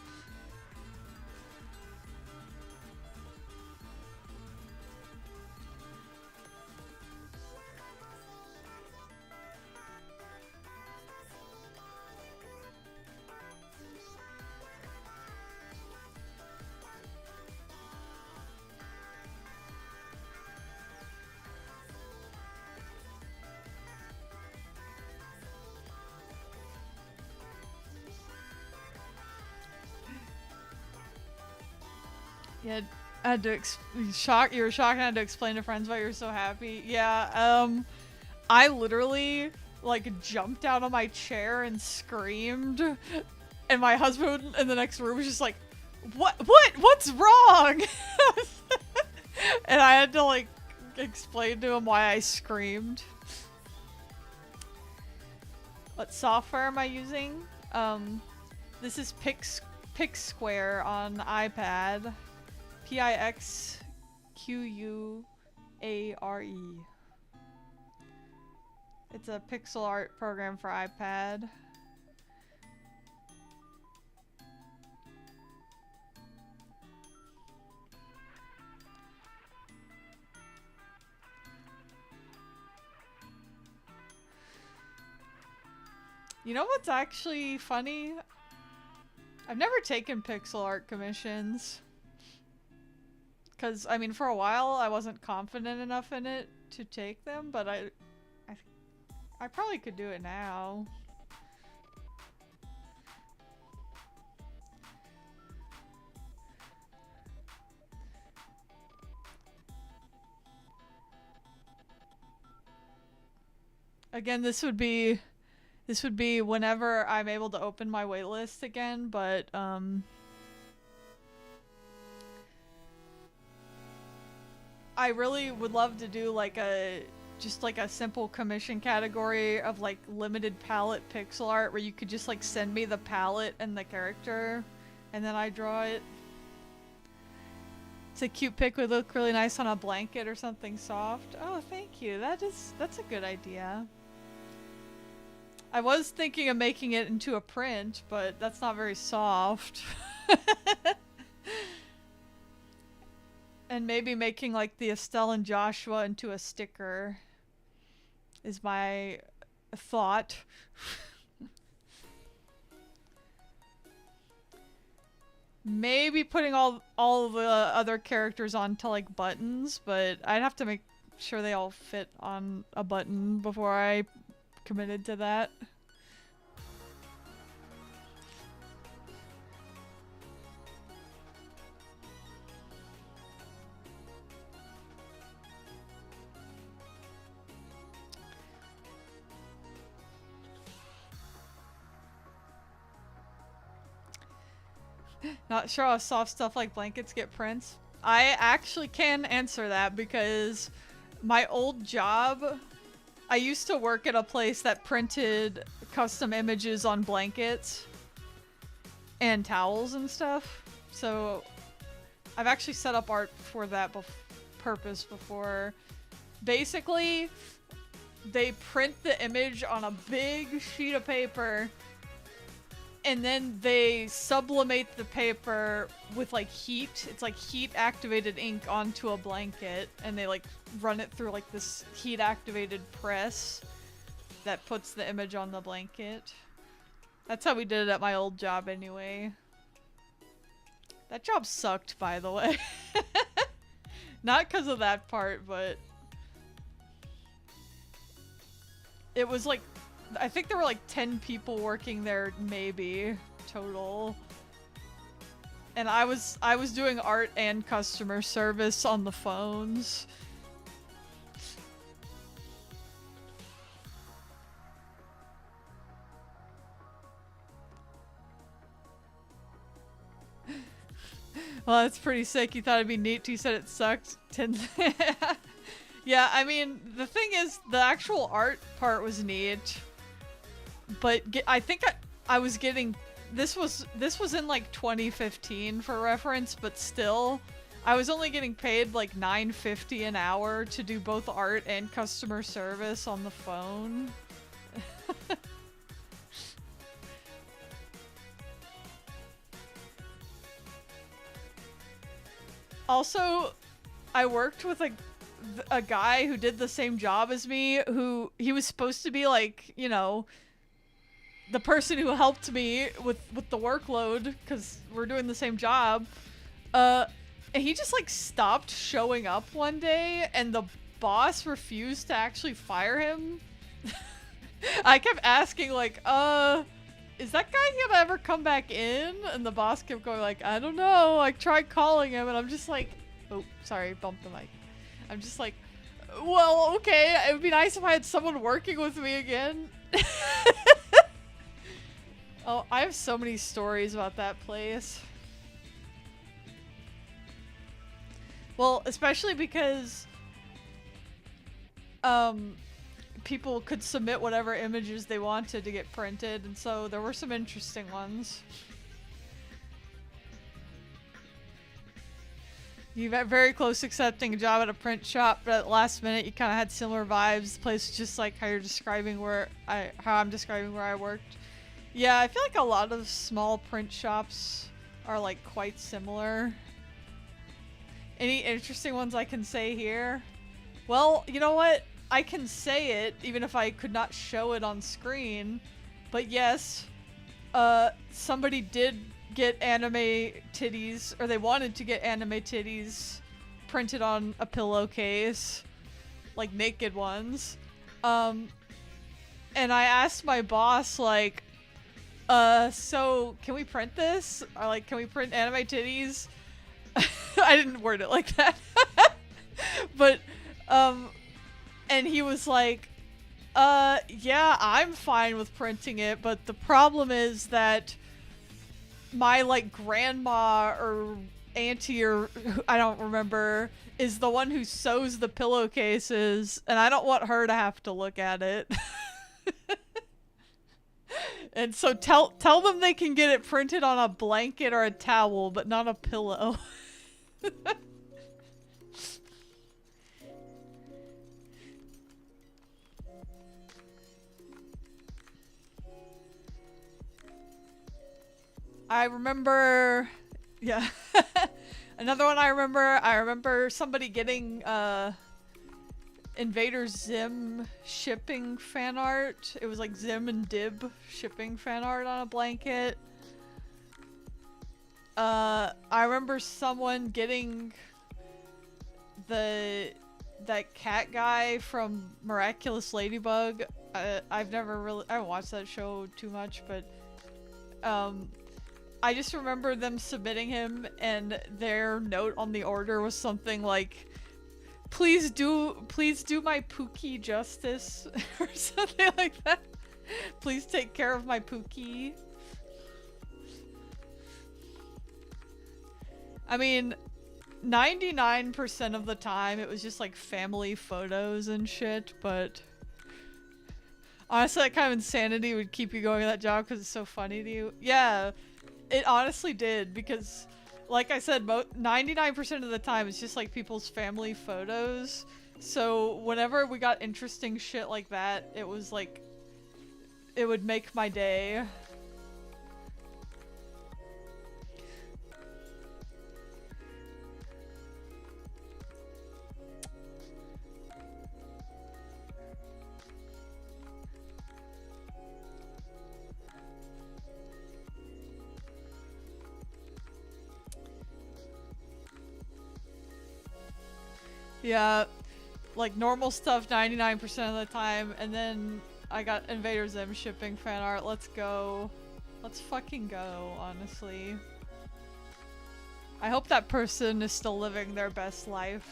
Yeah, I had to you were shocked and I had to explain to friends why you were so happy. Yeah, I literally like jumped out of my chair and screamed, and my husband in the next room was just like, what's wrong? And I had to like explain to him why I screamed. What software am I using? This is Pixquare on iPad. Pixquare. It's a pixel art program for iPad. You know what's actually funny? I've never taken pixel art commissions. Because, I mean, for a while I wasn't confident enough in it to take them, but I probably could do it now. Again, this would be whenever I'm able to open my waitlist again, but I really would love to do like just like a simple commission category of like limited palette pixel art where you could just like send me the palette and the character and then I draw it. It's a cute pic would look really nice on a blanket or something soft. Oh, thank you. That's a good idea. I was thinking of making it into a print, but that's not very soft. And maybe making like the Estelle and Joshua into a sticker is my thought. Maybe putting all the other characters onto like buttons, but I'd have to make sure they all fit on a button before I committed to that. Not sure how soft stuff like blankets get prints. I actually can answer that because my old job, I used to work at a place that printed custom images on blankets and towels and stuff. So I've actually set up art for that purpose before. Basically, they print the image on a big sheet of paper and then they sublimate the paper with like heat. It's like heat activated ink onto a blanket and they like run it through like this heat activated press that puts the image on the blanket. That's how we did it at my old job anyway. That job sucked, by the way. Not because of that part, but it was like, I think there were like 10 people working there, maybe, total. And I was doing art and customer service on the phones. Well, that's pretty sick. You thought it'd be neat. You said it sucked. Yeah, I mean, the thing is, the actual art part was neat. But I think I was getting... This was in like 2015 for reference, but still, I was only getting paid like $9.50 an hour to do both art and customer service on the phone. Also, I worked with a guy who did the same job as me, who he was supposed to be like, you know, the person who helped me with the workload because we're doing the same job. And he just like stopped showing up one day, and the boss refused to actually fire him. I kept asking like, is that guy gonna ever come back in? And the boss kept going like, I don't know. I tried calling him, and I'm just like, oh, sorry, bumped the mic. I'm just like, well, okay, it would be nice if I had someone working with me again. Oh, I have so many stories about that place. Well, especially because people could submit whatever images they wanted to get printed, and so there were some interesting ones. You got very close accepting a job at a print shop, but at the last minute you kind of had similar vibes. The place was just like how you're describing how I'm describing where I worked. Yeah, I feel like a lot of small print shops are like quite similar. Any interesting ones I can say here? Well, you know what? I can say it even if I could not show it on screen. But yes, somebody did get anime titties, or they wanted to get anime titties printed on a pillowcase, like naked ones. And I asked my boss like, so can we print this? Or like, can we print anime titties? I didn't word it like that. But, and he was like, yeah, I'm fine with printing it, but the problem is that my, like, grandma or auntie or I don't remember is the one who sews the pillowcases, and I don't want her to have to look at it. And so tell them they can get it printed on a blanket or a towel, but not a pillow. I remember, yeah. Another one I remember somebody getting Invader Zim shipping fan art. It was like Zim and Dib shipping fan art on a blanket. I remember someone getting that cat guy from Miraculous Ladybug. I haven't watched that show too much, but I just remember them submitting him, and their note on the order was something like, please do my Pookie justice, or something like that. Please take care of my Pookie. I mean, 99% of the time it was just like family photos and shit, but honestly that kind of insanity would keep you going at that job because it's so funny to you. Yeah, it honestly did, because like I said, 99% of the time it's just like people's family photos. So whenever we got interesting shit like that, it was like, it would make my day. Yeah, like normal stuff 99% of the time, and then I got Invader Zim shipping fan art. Let's go. Let's fucking go, honestly. I hope that person is still living their best life.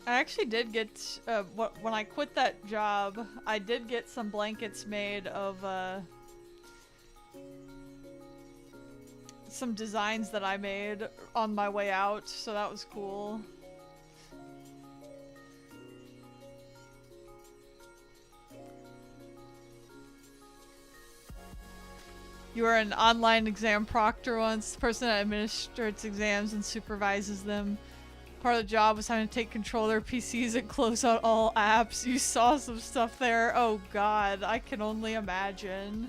I actually did get, when I quit that job, I did get some blankets made of, some designs that I made on my way out, so that was cool. You were an online exam proctor once, the person that administrates exams and supervises them. Part of the job was having to take control of their PCs and close out all apps. You saw some stuff there. Oh god, I can only imagine.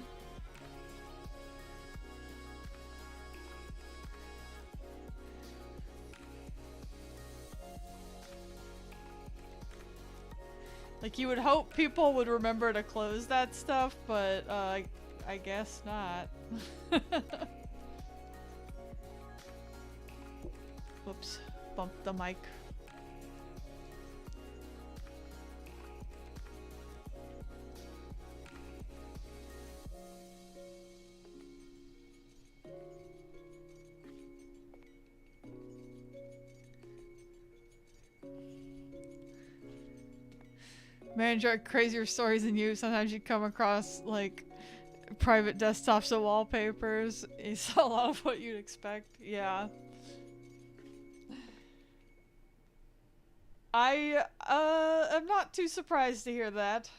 Like, you would hope people would remember to close that stuff, but I guess not. Whoops. Bumped the mic. Manager had crazier stories than you. Sometimes you come across like private desktops and wallpapers. You saw a lot of what you'd expect. Yeah. I am not too surprised to hear that.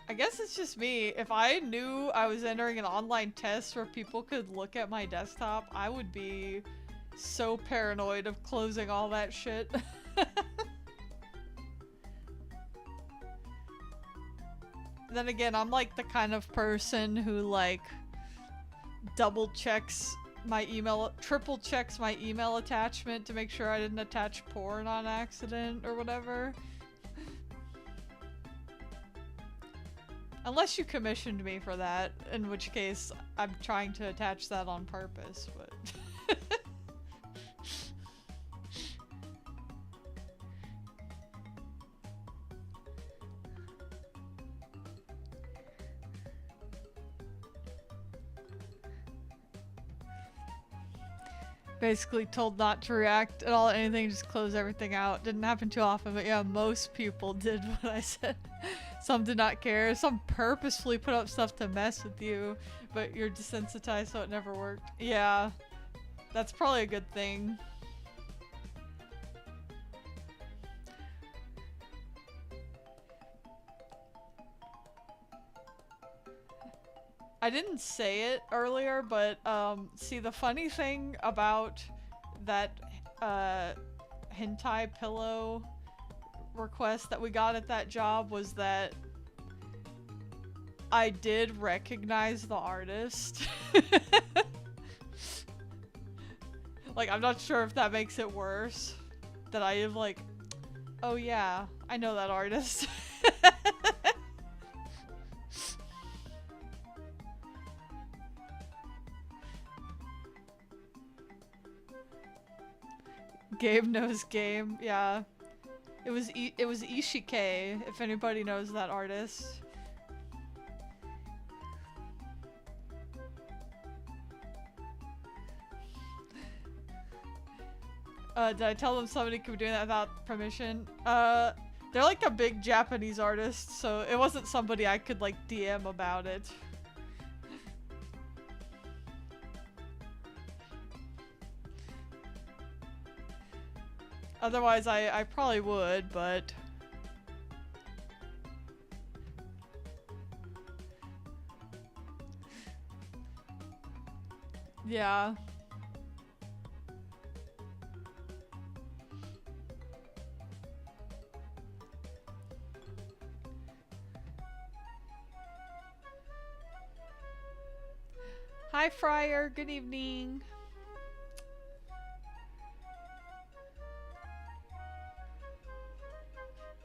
I guess it's just me. If I knew I was entering an online test where people could look at my desktop, I would be so paranoid of closing all that shit. Then again, I'm like the kind of person who like double checks my email, triple checks my email attachment to make sure I didn't attach porn on accident or whatever. Unless you commissioned me for that, in which case I'm trying to attach that on purpose, but... Basically told not to react at all to anything, just close everything out. Didn't happen too often, but yeah, most people did what I said. Some did not care. Some purposefully put up stuff to mess with you, but you're desensitized, so it never worked. Yeah, that's probably a good thing. I didn't say it earlier, but see, the funny thing about that hentai pillow request that we got at that job was that I did recognize the artist. Like, I'm not sure if that makes it worse. That I am like, oh yeah, I know that artist. Gabe knows game, yeah. It was Ishike, if anybody knows that artist. Did I tell them somebody could be doing that without permission? They're like a big Japanese artist, so it wasn't somebody I could like DM about it. Otherwise, I probably would, but... Yeah. Hi, Friar. Good evening.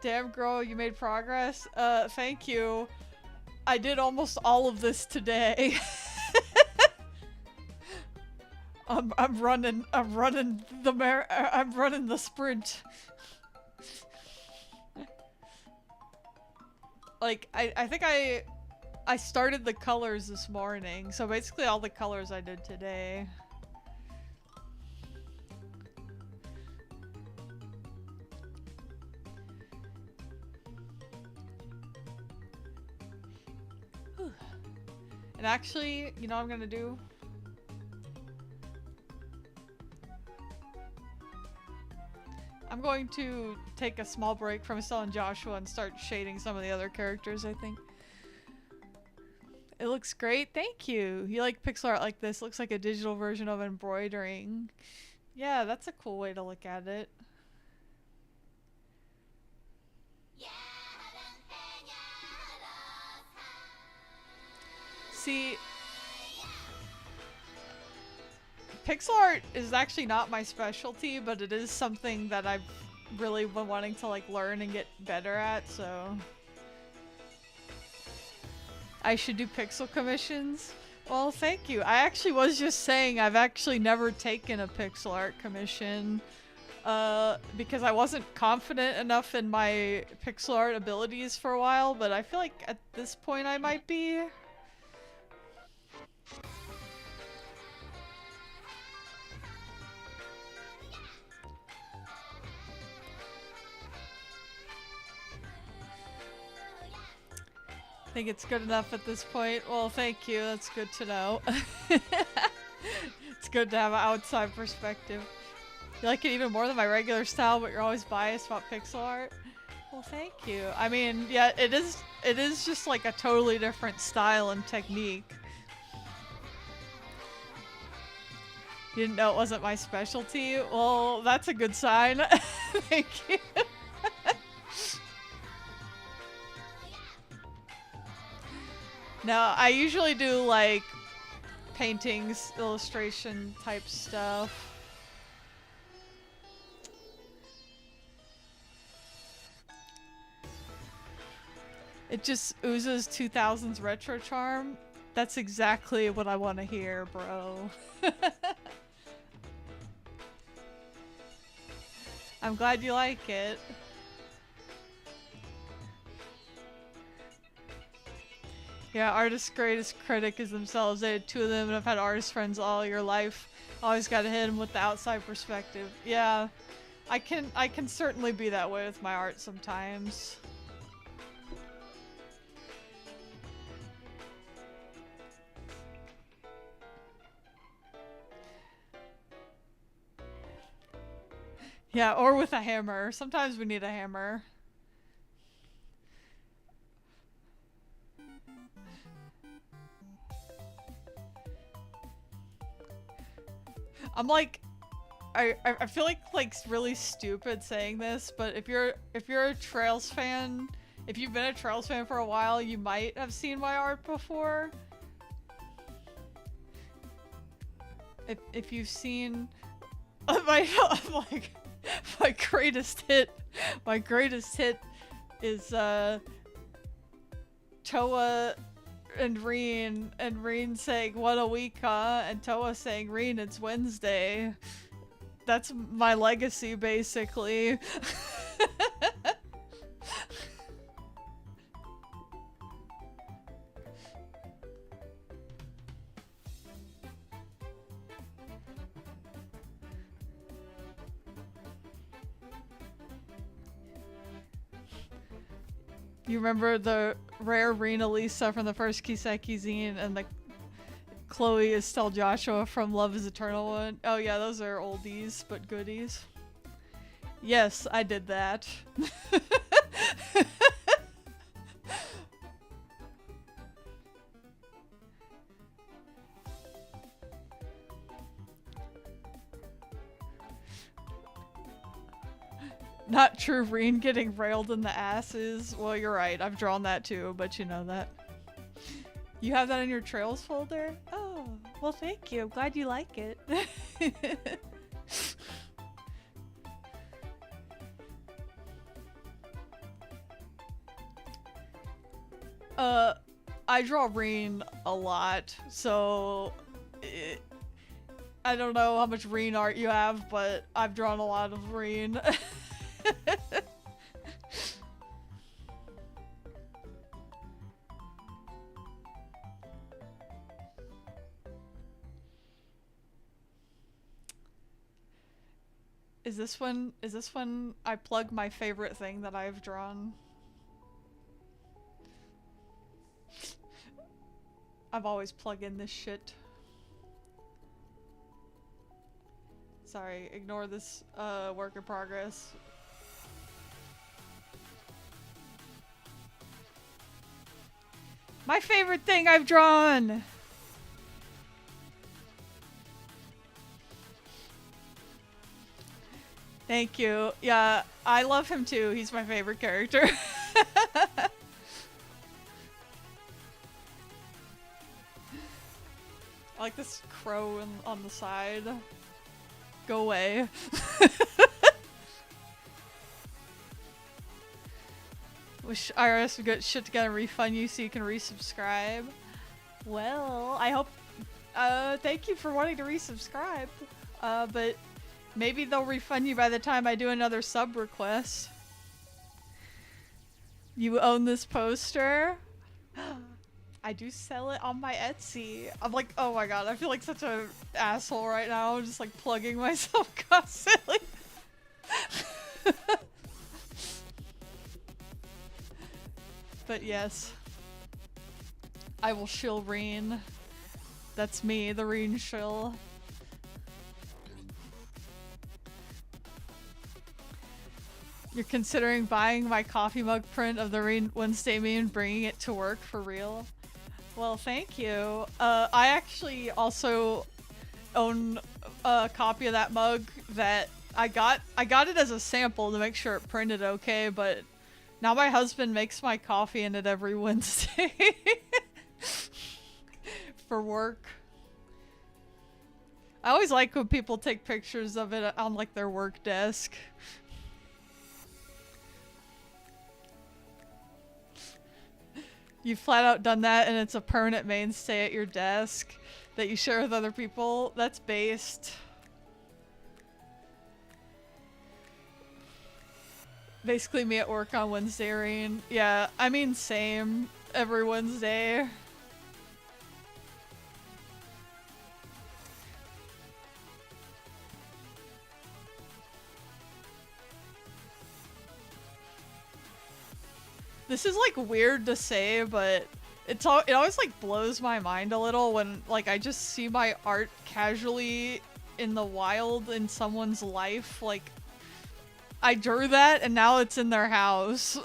Damn, girl, you made progress. Thank you. I did almost all of this today. I'm running the sprint. Like, I think I started the colors this morning, so basically all the colors I did today. Whew. And actually, you know what I'm gonna do? I'm going to take a small break from Estelle and Joshua and start shading some of the other characters, I think. It looks great. Thank you. You like pixel art like this? Looks like a digital version of embroidering. Yeah, that's a cool way to look at it. See, pixel art is actually not my specialty, but it is something that I've really been wanting to like learn and get better at, so I should do pixel commissions. Well, thank you. I actually was just saying I've actually never taken a pixel art commission because I wasn't confident enough in my pixel art abilities for a while, but I feel like at this point I might be. I think it's good enough at this point. Well, thank you. That's good to know. It's good to have an outside perspective. You like it even more than my regular style, but you're always biased about pixel art? Well, thank you. I mean, yeah, it is just like a totally different style and technique. You didn't know it wasn't my specialty? Well, that's a good sign. Thank you. No, I usually do like paintings, illustration type stuff. It just oozes 2000s retro charm. That's exactly what I want to hear, bro. I'm glad you like it. Yeah, artist's greatest critic is themselves. They had two of them and I've had artist friends all your life. Always gotta hit them with the outside perspective. Yeah, I can certainly be that way with my art sometimes. Yeah, or with a hammer. Sometimes we need a hammer. I'm like, I feel like really stupid saying this, but if you're a Trails fan, if you've been a Trails fan for a while, you might have seen my art before. If you've seen my greatest hit is Toa and Reen saying, "What a week, huh?" And Toa saying, "Reen, it's Wednesday." That's my legacy, basically. You remember the rare Rena Lisa from the first Kiseki zine and the Chloe Estelle Joshua from Love is Eternal one? Oh yeah, those are oldies, but goodies. Yes, I did that. Not true, Reen getting railed in the asses. Well, you're right. I've drawn that too, but you know that. You have that in your trails folder? Oh, well, thank you. I'm glad you like it. I draw Reen a lot, so I don't know how much Reen art you have, but I've drawn a lot of Reen. Is this when I plug my favorite thing that I've drawn? I've always plug in this shit. Sorry, ignore this work in progress. My favorite thing I've drawn! Thank you. Yeah, I love him too. He's my favorite character. I like this crow on the side. Go away. Wish IRS would get shit together and refund you so you can resubscribe. Well, I hope... thank you for wanting to resubscribe. But maybe they'll refund you by the time I do another sub request. You own this poster? I do sell it on my Etsy. I'm like, oh my god, I feel like such an asshole right now. I'm just like plugging myself constantly. But yes, I will shill Reen. That's me, the Reen shill. You're considering buying my coffee mug print of the Reen Wednesday meme and bringing it to work for real? Well, thank you. I actually also own a copy of that mug that I got it as a sample to make sure it printed okay, but now my husband makes my coffee in it every Wednesday for work. I always like when people take pictures of it on like their work desk. You flat out done that and it's a permanent mainstay at your desk that you share with other people. That's based. Basically me at work on Wednesday, Reen. Yeah, I mean same. Every Wednesday. This is like weird to say, but it always like blows my mind a little when like I just see my art casually in the wild in someone's life. Like I drew that and now it's in their house.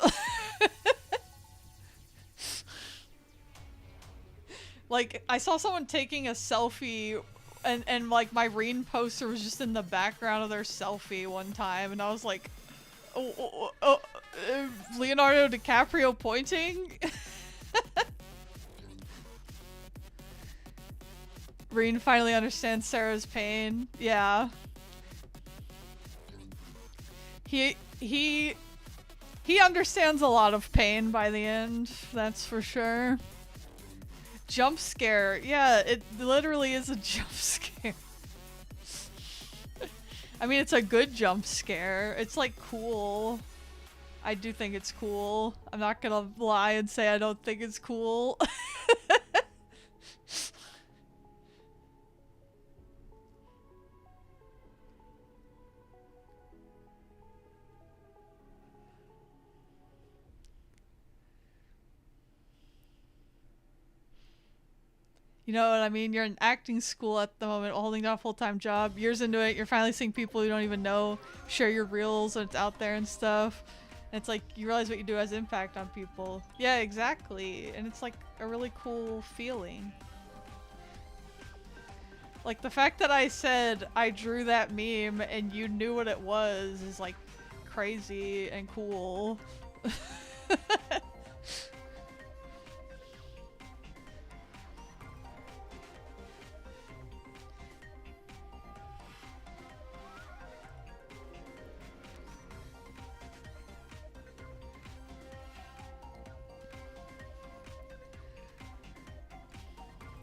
Like I saw someone taking a selfie and like my Reen poster was just in the background of their selfie one time and I was like, Leonardo DiCaprio pointing? Reen finally understands Sarah's pain. Yeah. He understands a lot of pain by the end, that's for sure. Jump scare. Yeah, it literally is a jump scare. I mean, it's a good jump scare. It's like cool. I do think it's cool. I'm not gonna lie and say I don't think it's cool. You know what I mean? You're in acting school at the moment, holding down a full-time job. Years into it, you're finally seeing people you don't even know share your reels and it's out there and stuff. And it's like you realize what you do has impact on people. Yeah, exactly. And it's like a really cool feeling. Like the fact that I said I drew that meme and you knew what it was is like crazy and cool.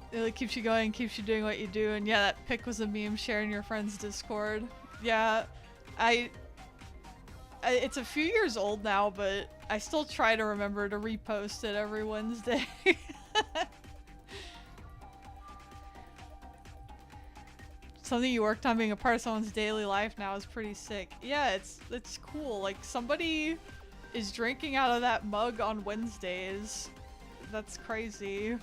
It really keeps you going, keeps you doing what you do, and yeah, that pic was a meme shared in your friend's Discord. Yeah, it's a few years old now, but I still try to remember to repost it every Wednesday. Something you worked on being a part of someone's daily life now is pretty sick. Yeah, it's cool. Like somebody is drinking out of that mug on Wednesdays. That's crazy.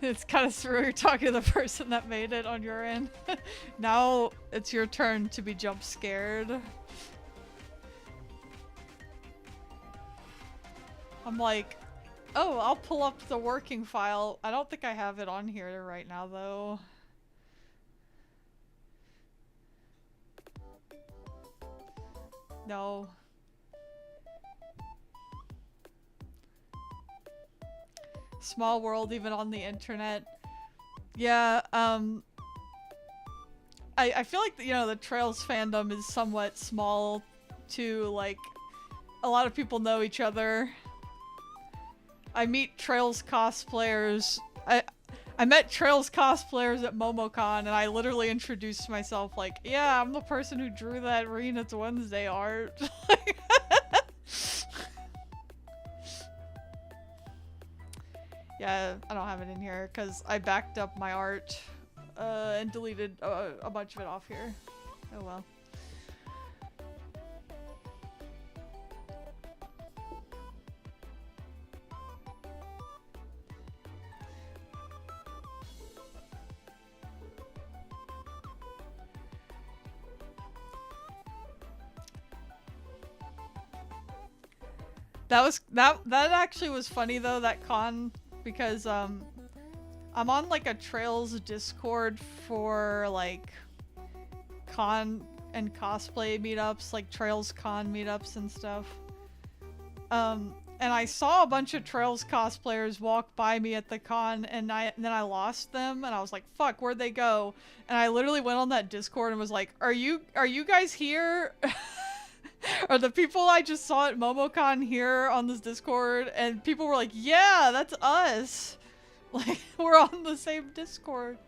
It's kind of surreal you're talking to the person that made it on your end. Now it's your turn to be jump scared. I'm like, oh, I'll pull up the working file. I don't think I have it on here right now though. No. Small world even on the internet. Yeah, I feel like, you know, the Trails fandom is somewhat small too, like, a lot of people know each other. I meet Trails cosplayers. I met Trails cosplayers at MomoCon and I literally introduced myself like, yeah, I'm the person who drew that Reen It's Wednesday art. Yeah, I don't have it in here because I backed up my art and deleted a bunch of it off here. Oh well. That actually was funny though, that con, because I'm on like a Trails Discord for like con and cosplay meetups, like Trails Con meetups and stuff. And I saw a bunch of Trails cosplayers walk by me at the con, and then I lost them, and I was like, "Fuck, where'd they go?" And I literally went on that Discord and was like, "Are you guys here?" Are the people I just saw at MomoCon here on this Discord? And people were like, yeah, that's us. Like, we're on the same Discord.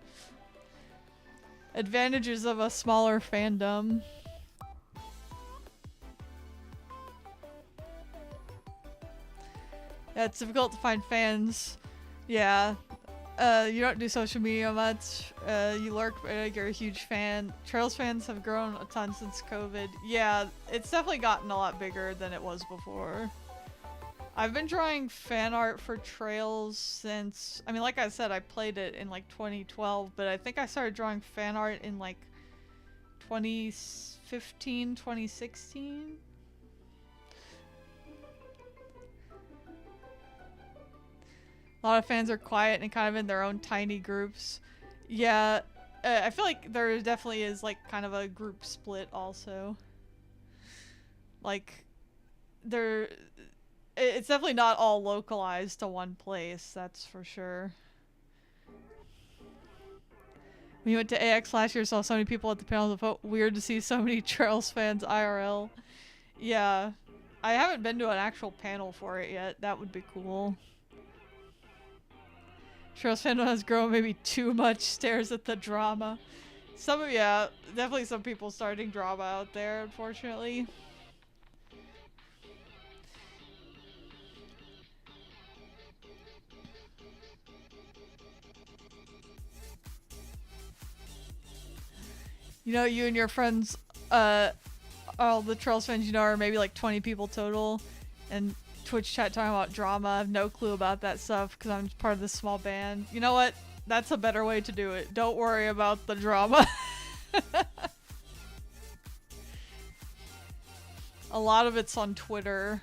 Advantages of a smaller fandom. Yeah, it's difficult to find fans. Yeah. You don't do social media much. You lurk, but you're a huge fan. Trails fans have grown a ton since COVID. Yeah, it's definitely gotten a lot bigger than it was before. I've been drawing fan art for Trails since, I mean, like I said, I played it in like 2012, but I think I started drawing fan art in like 2015, 2016. A lot of fans are quiet and kind of in their own tiny groups. Yeah, I feel like there definitely is like kind of a group split also. Like, it's definitely not all localized to one place, that's for sure. When you went to AX last year, saw so many people at the panels. It felt weird to see so many Trails fans IRL. Yeah, I haven't been to an actual panel for it yet. That would be cool. Trails fandom has grown maybe too much, stares at the drama. Yeah, definitely some people starting drama out there, unfortunately. You know, you and your friends, all the Trolls fans you know are maybe like 20 people total, and Twitch chat talking about drama. I have no clue about that stuff because I'm part of this small band. You know what? That's a better way to do it. Don't worry about the drama. A lot of it's on Twitter.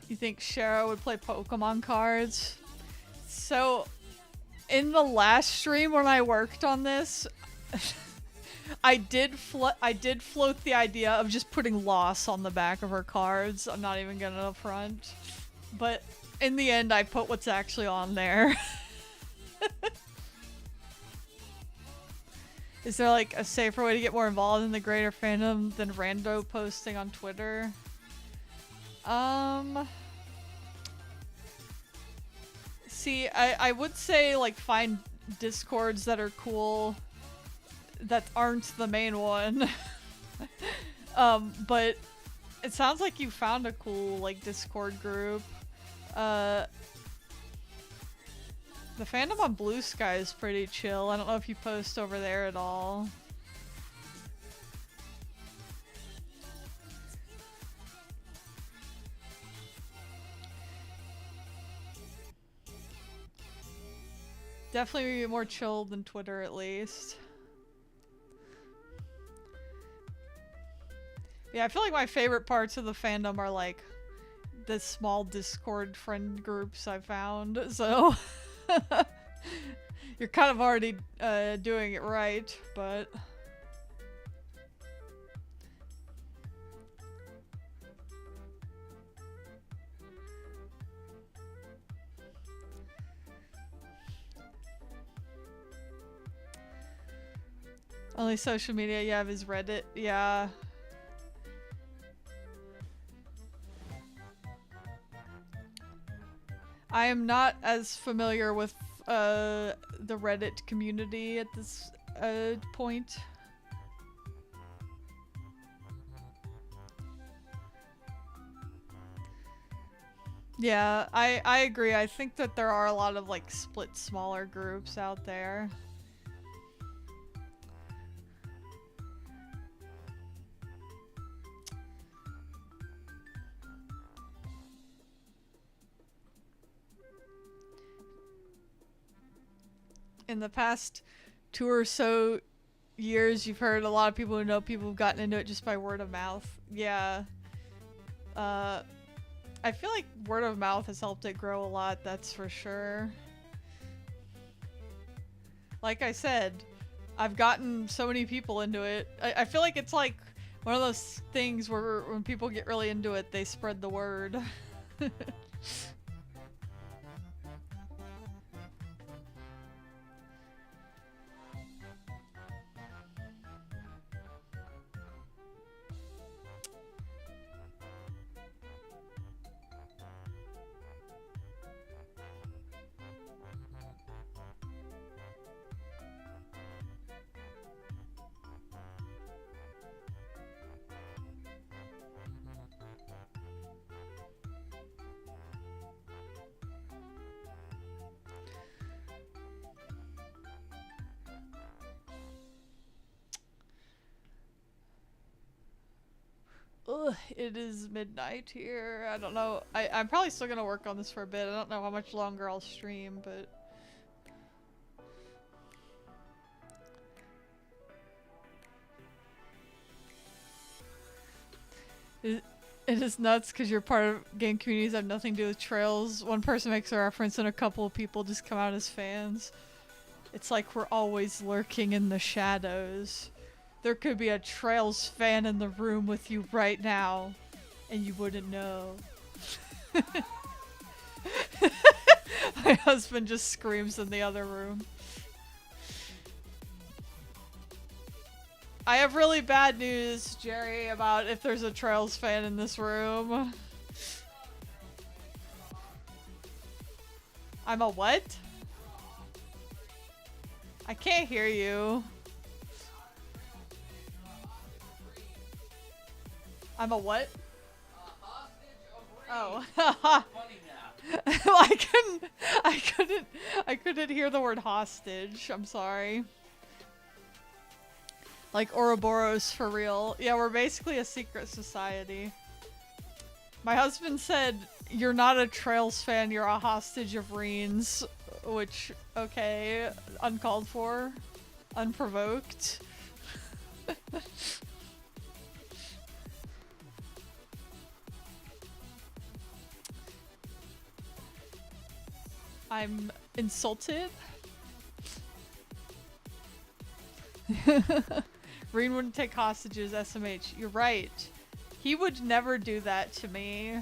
You think Shara would play Pokemon cards? So, in the last stream when I worked on this, I did float the idea of just putting loss on the back of her cards. I'm not even gonna front. But in the end, I put what's actually on there. Is there like a safer way to get more involved in the greater fandom than rando posting on Twitter? See, I would say like find discords that are cool that aren't the main one. But it sounds like you found a cool like Discord group. The fandom on Blue Sky is pretty chill. I don't know if you post over there at all. Definitely more chill than Twitter, at least. Yeah, I feel like my favorite parts of the fandom are like the small Discord friend groups I found. So you're kind of already doing it right, but only social media you have is Reddit. Yeah. I am not as familiar with the Reddit community at this point. Yeah, I agree. I think that there are a lot of like split smaller groups out there. In the past 2 or so years, you've heard a lot of people who know people have gotten into it just by word of mouth. Yeah. I feel like word of mouth has helped it grow a lot, that's for sure. Like I said, I've gotten so many people into it. I feel like it's like one of those things where when people get really into it, they spread the word. Ugh, it is midnight here. I don't know. I'm probably still gonna work on this for a bit. I don't know how much longer I'll stream, but... It is nuts because you're part of game communities that have nothing to do with trails. One person makes a reference and a couple of people just come out as fans. It's like we're always lurking in the shadows. There could be a Trails fan in the room with you right now, and you wouldn't know. My husband just screams in the other room. I have really bad news, Jerry, about if there's a Trails fan in this room. I'm a what? I can't hear you. I'm a what? Oh. I couldn't hear the word hostage. I'm sorry. Like Ouroboros for real. Yeah, we're basically a secret society. My husband said, "You're not a Trails fan, you're a hostage of Reens." Which, okay, uncalled for. Unprovoked. I'm insulted. Reen wouldn't take hostages, SMH. You're right. He would never do that to me.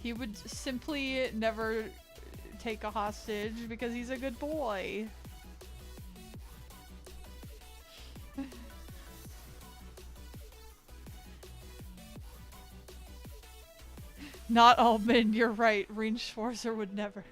He would simply never take a hostage because he's a good boy. Not all men, you're right. Reen Schwarzer would never.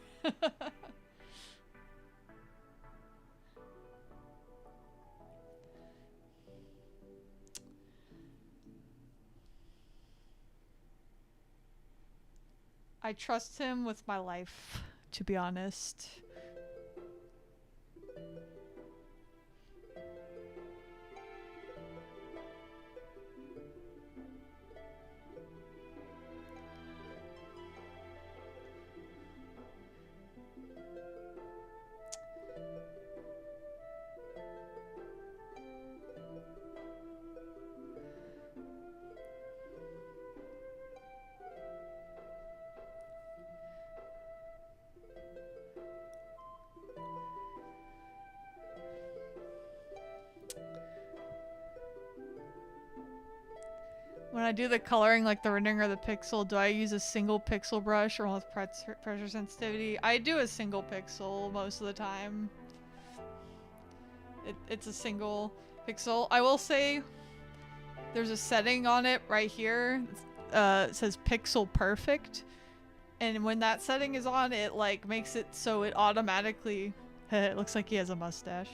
I trust him with my life, to be honest. When I do the coloring, like the rendering of the pixel, do I use a single pixel brush or one with pressure sensitivity? I do a single pixel most of the time. It's a single pixel. I will say there's a setting on it right here. It says pixel perfect. And when that setting is on, it like makes it so it automatically... It looks like he has a mustache.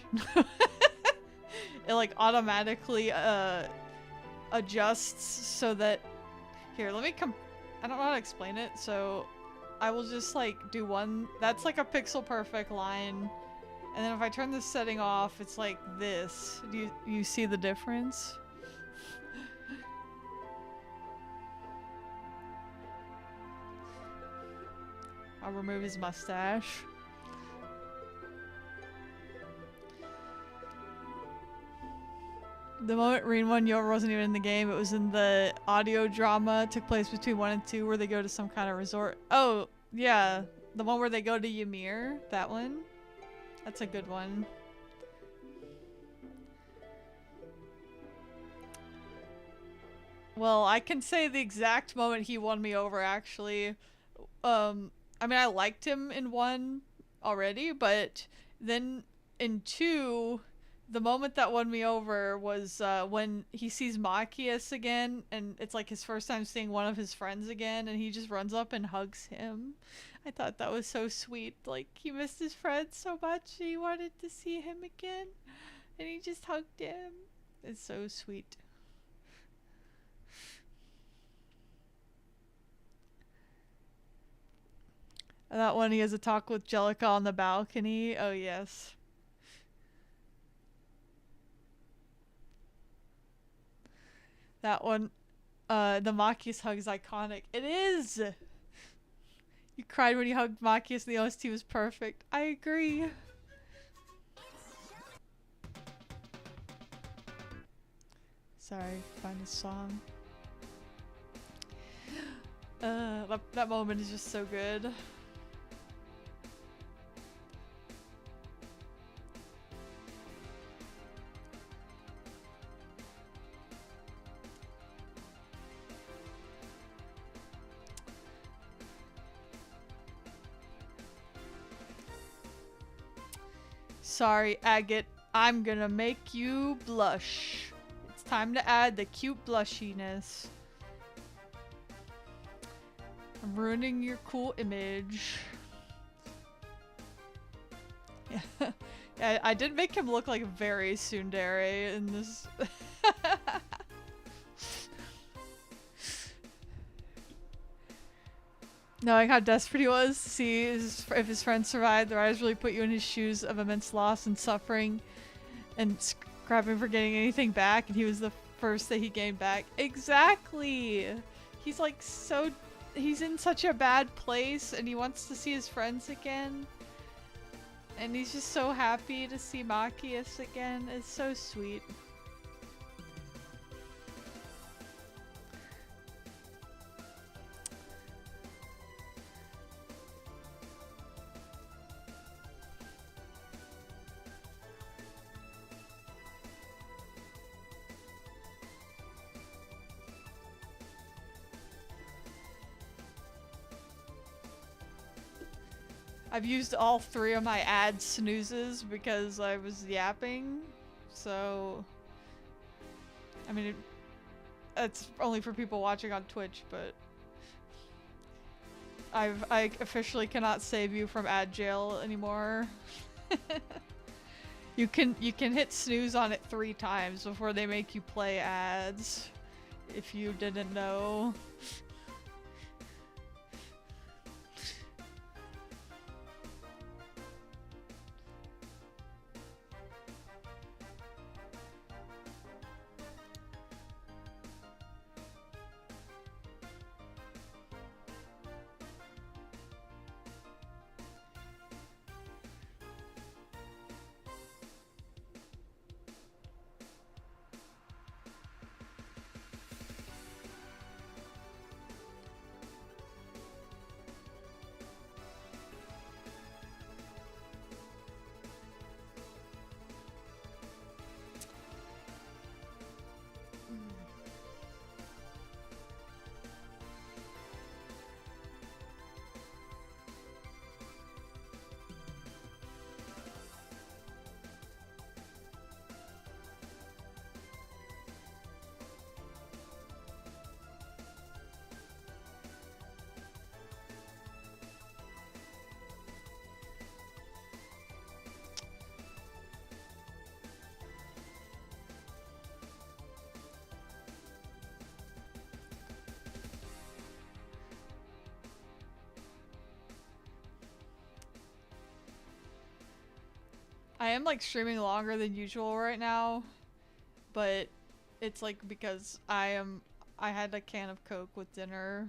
It like automatically adjusts so that... Here, let me I don't know how to explain it, so I will just like do one... That's like a pixel perfect line. And then if I turn this setting off, it's like this. Do you see the difference? I'll remove his mustache. The moment Reen won, Yover wasn't even in the game. It was in the audio drama. It took place between 1 and 2 where they go to some kind of resort. Oh, yeah. The one where they go to Ymir. That one. That's a good one. Well, I can say the exact moment he won me over, actually. I mean, I liked him in 1 already, but then in 2... The moment that won me over was when he sees Machias again, and it's like his first time seeing one of his friends again, and he just runs up and hugs him. I thought that was so sweet. Like, he missed his friend so much, he wanted to see him again, and he just hugged him. It's so sweet. That one, he has a talk with Jellica on the balcony. Oh, yes. That one, the Machias hug is iconic. It is! You cried when you hugged Machias and the OST was perfect. I agree. Sorry, find a song. That moment is just so good. Sorry, Agate, I'm gonna make you blush. It's time to add the cute blushiness. I'm ruining your cool image. Yeah, yeah, I did make him look like very tsundere in this. Knowing how desperate he was to see if his friends survived, the writers really put you in his shoes of immense loss and suffering and scrapping for getting anything back, and he was the first that he gained back. Exactly! He's like he's in such a bad place and he wants to see his friends again. And he's just so happy to see Machias again. It's so sweet. I've used all 3 of my ad snoozes because I was yapping, so I mean it's only for people watching on Twitch, but I officially cannot save you from ad jail anymore. You can hit snooze on it 3 times before they make you play ads, if you didn't know. I am like streaming longer than usual right now, but it's like because I had a can of Coke with dinner.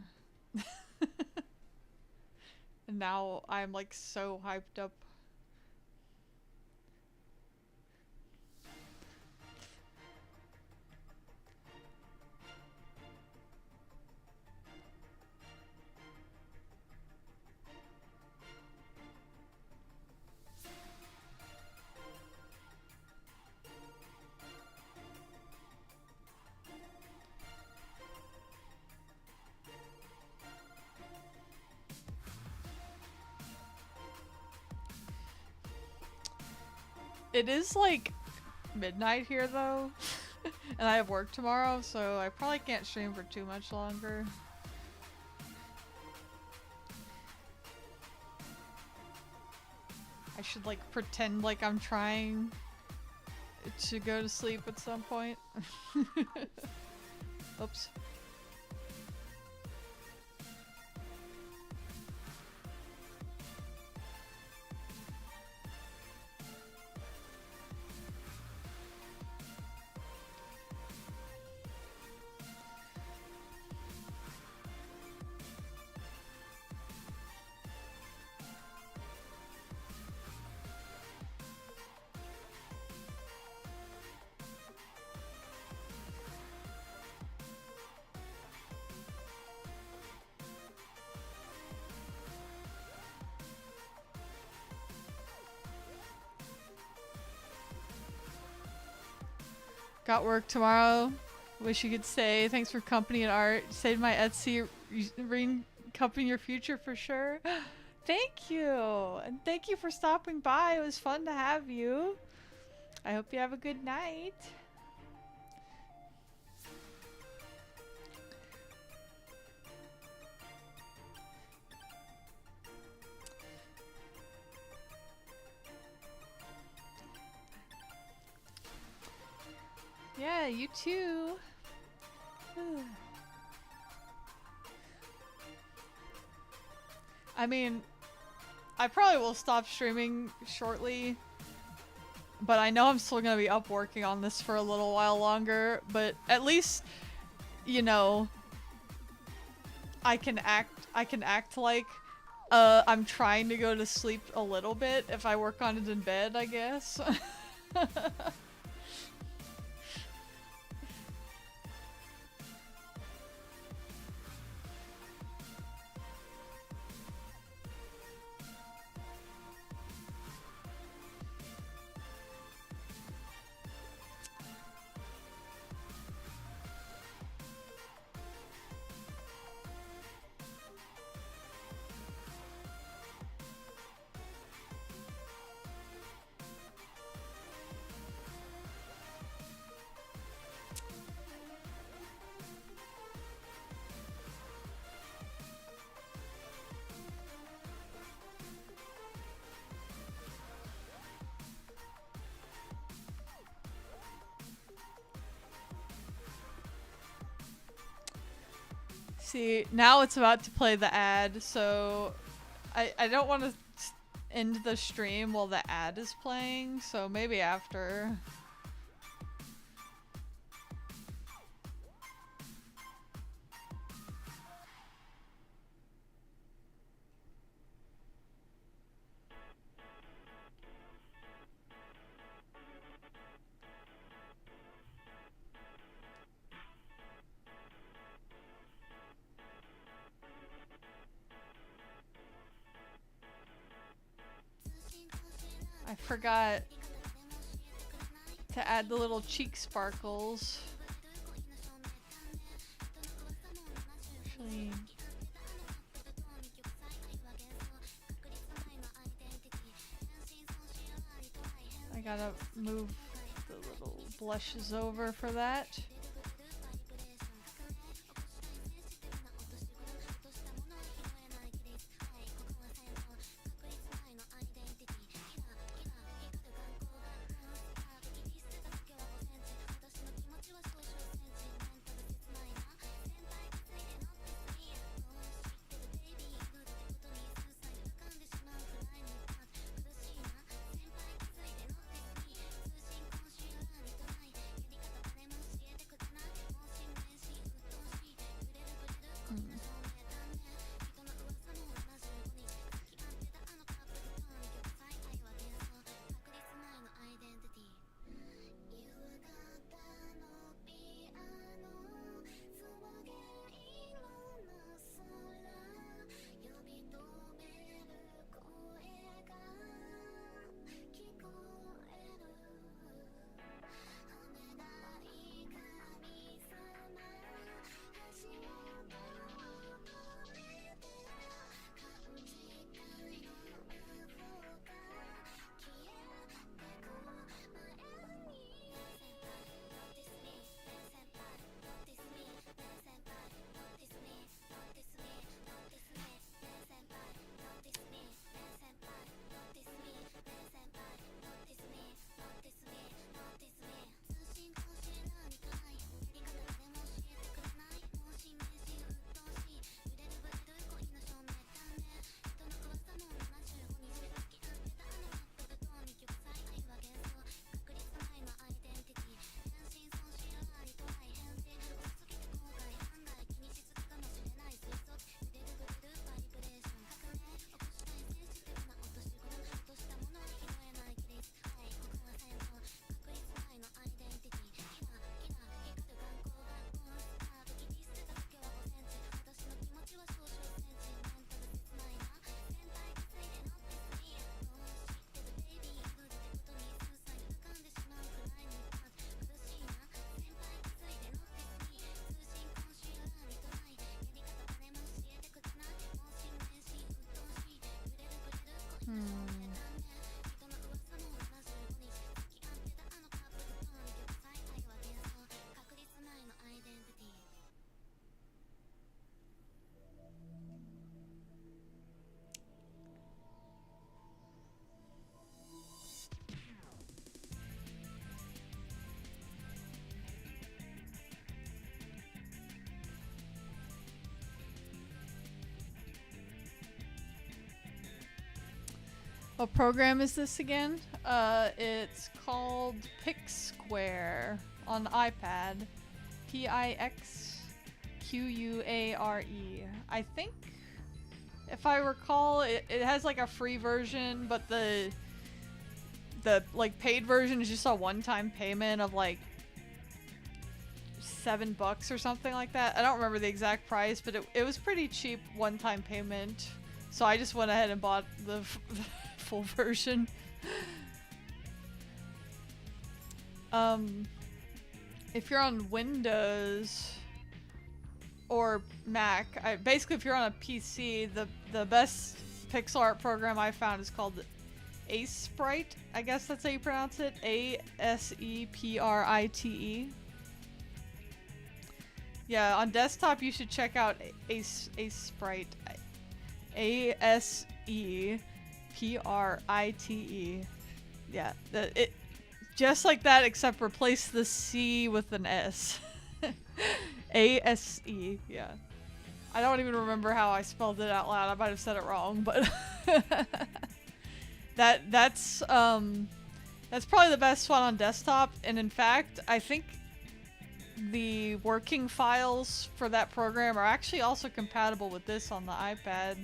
And now I'm like so hyped up. It is like midnight here though, and I have work tomorrow, so I probably can't stream for too much longer. I should like pretend like I'm trying to go to sleep at some point. Oops. Got work tomorrow. Wish you could stay. Thanks for company and art. Saved my Etsy. Company your future for sure. Thank you. And thank you for stopping by. It was fun to have you. I hope you have a good night. Yeah, you too. I mean, I probably will stop streaming shortly, but I know I'm still gonna be up working on this for a little while longer, but at least, you know, I can act like I'm trying to go to sleep a little bit if I work on it in bed, I guess. See, now it's about to play the ad, so I don't want to end the stream while the ad is playing, so maybe after. I forgot to add the little cheek sparkles. Actually, I gotta move the little blushes over for that. What program is this again? It's called Pixquare on iPad. Pixquare. I think, if I recall, it has like a free version, but the like paid version is just a one-time payment of like $7 or something like that. I don't remember the exact price, but it was pretty cheap one-time payment. So I just went ahead and bought the full version. If you're on Windows or Mac, basically if you're on a PC, the best pixel art program I found is called Sprite. I guess that's how you pronounce it. Aseprite. Yeah, on desktop you should check out Sprite. Aseprite. Yeah, it just like that, except replace the C with an S. Ase. Yeah. I don't even remember how I spelled it out loud. I might have said it wrong, but that's probably the best one on desktop. And in fact, I think the working files for that program are actually also compatible with this on the iPad.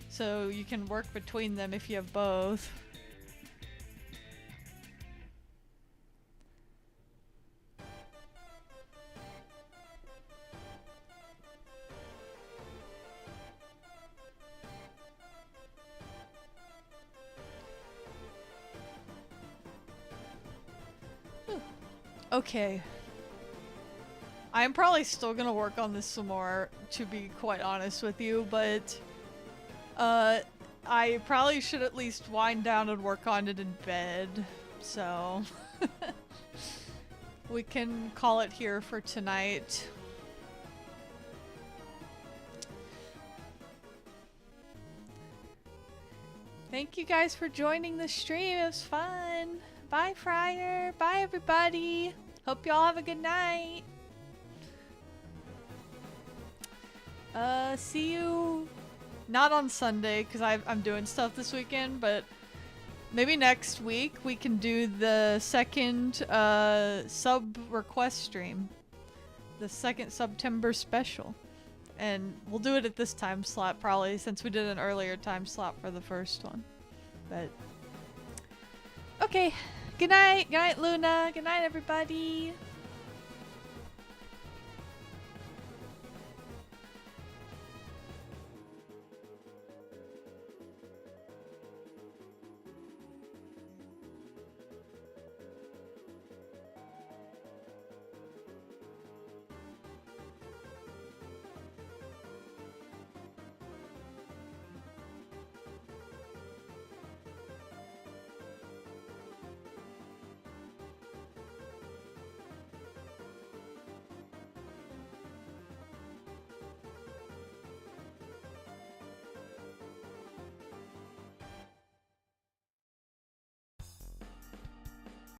So you can work between them if you have both. Okay. I'm probably still gonna work on this some more, to be quite honest with you, but I probably should at least wind down and work on it in bed, so we can call it here for tonight. Thank you guys for joining the stream. It was fun. Bye, Fryer. Bye, everybody. Hope y'all have a good night. See you not on Sunday because I'm doing stuff this weekend, but maybe next week we can do the second sub request stream, the second September special, and we'll do it at this time slot probably, since we did an earlier time slot for the first one. But okay, good night, Luna, good night, everybody.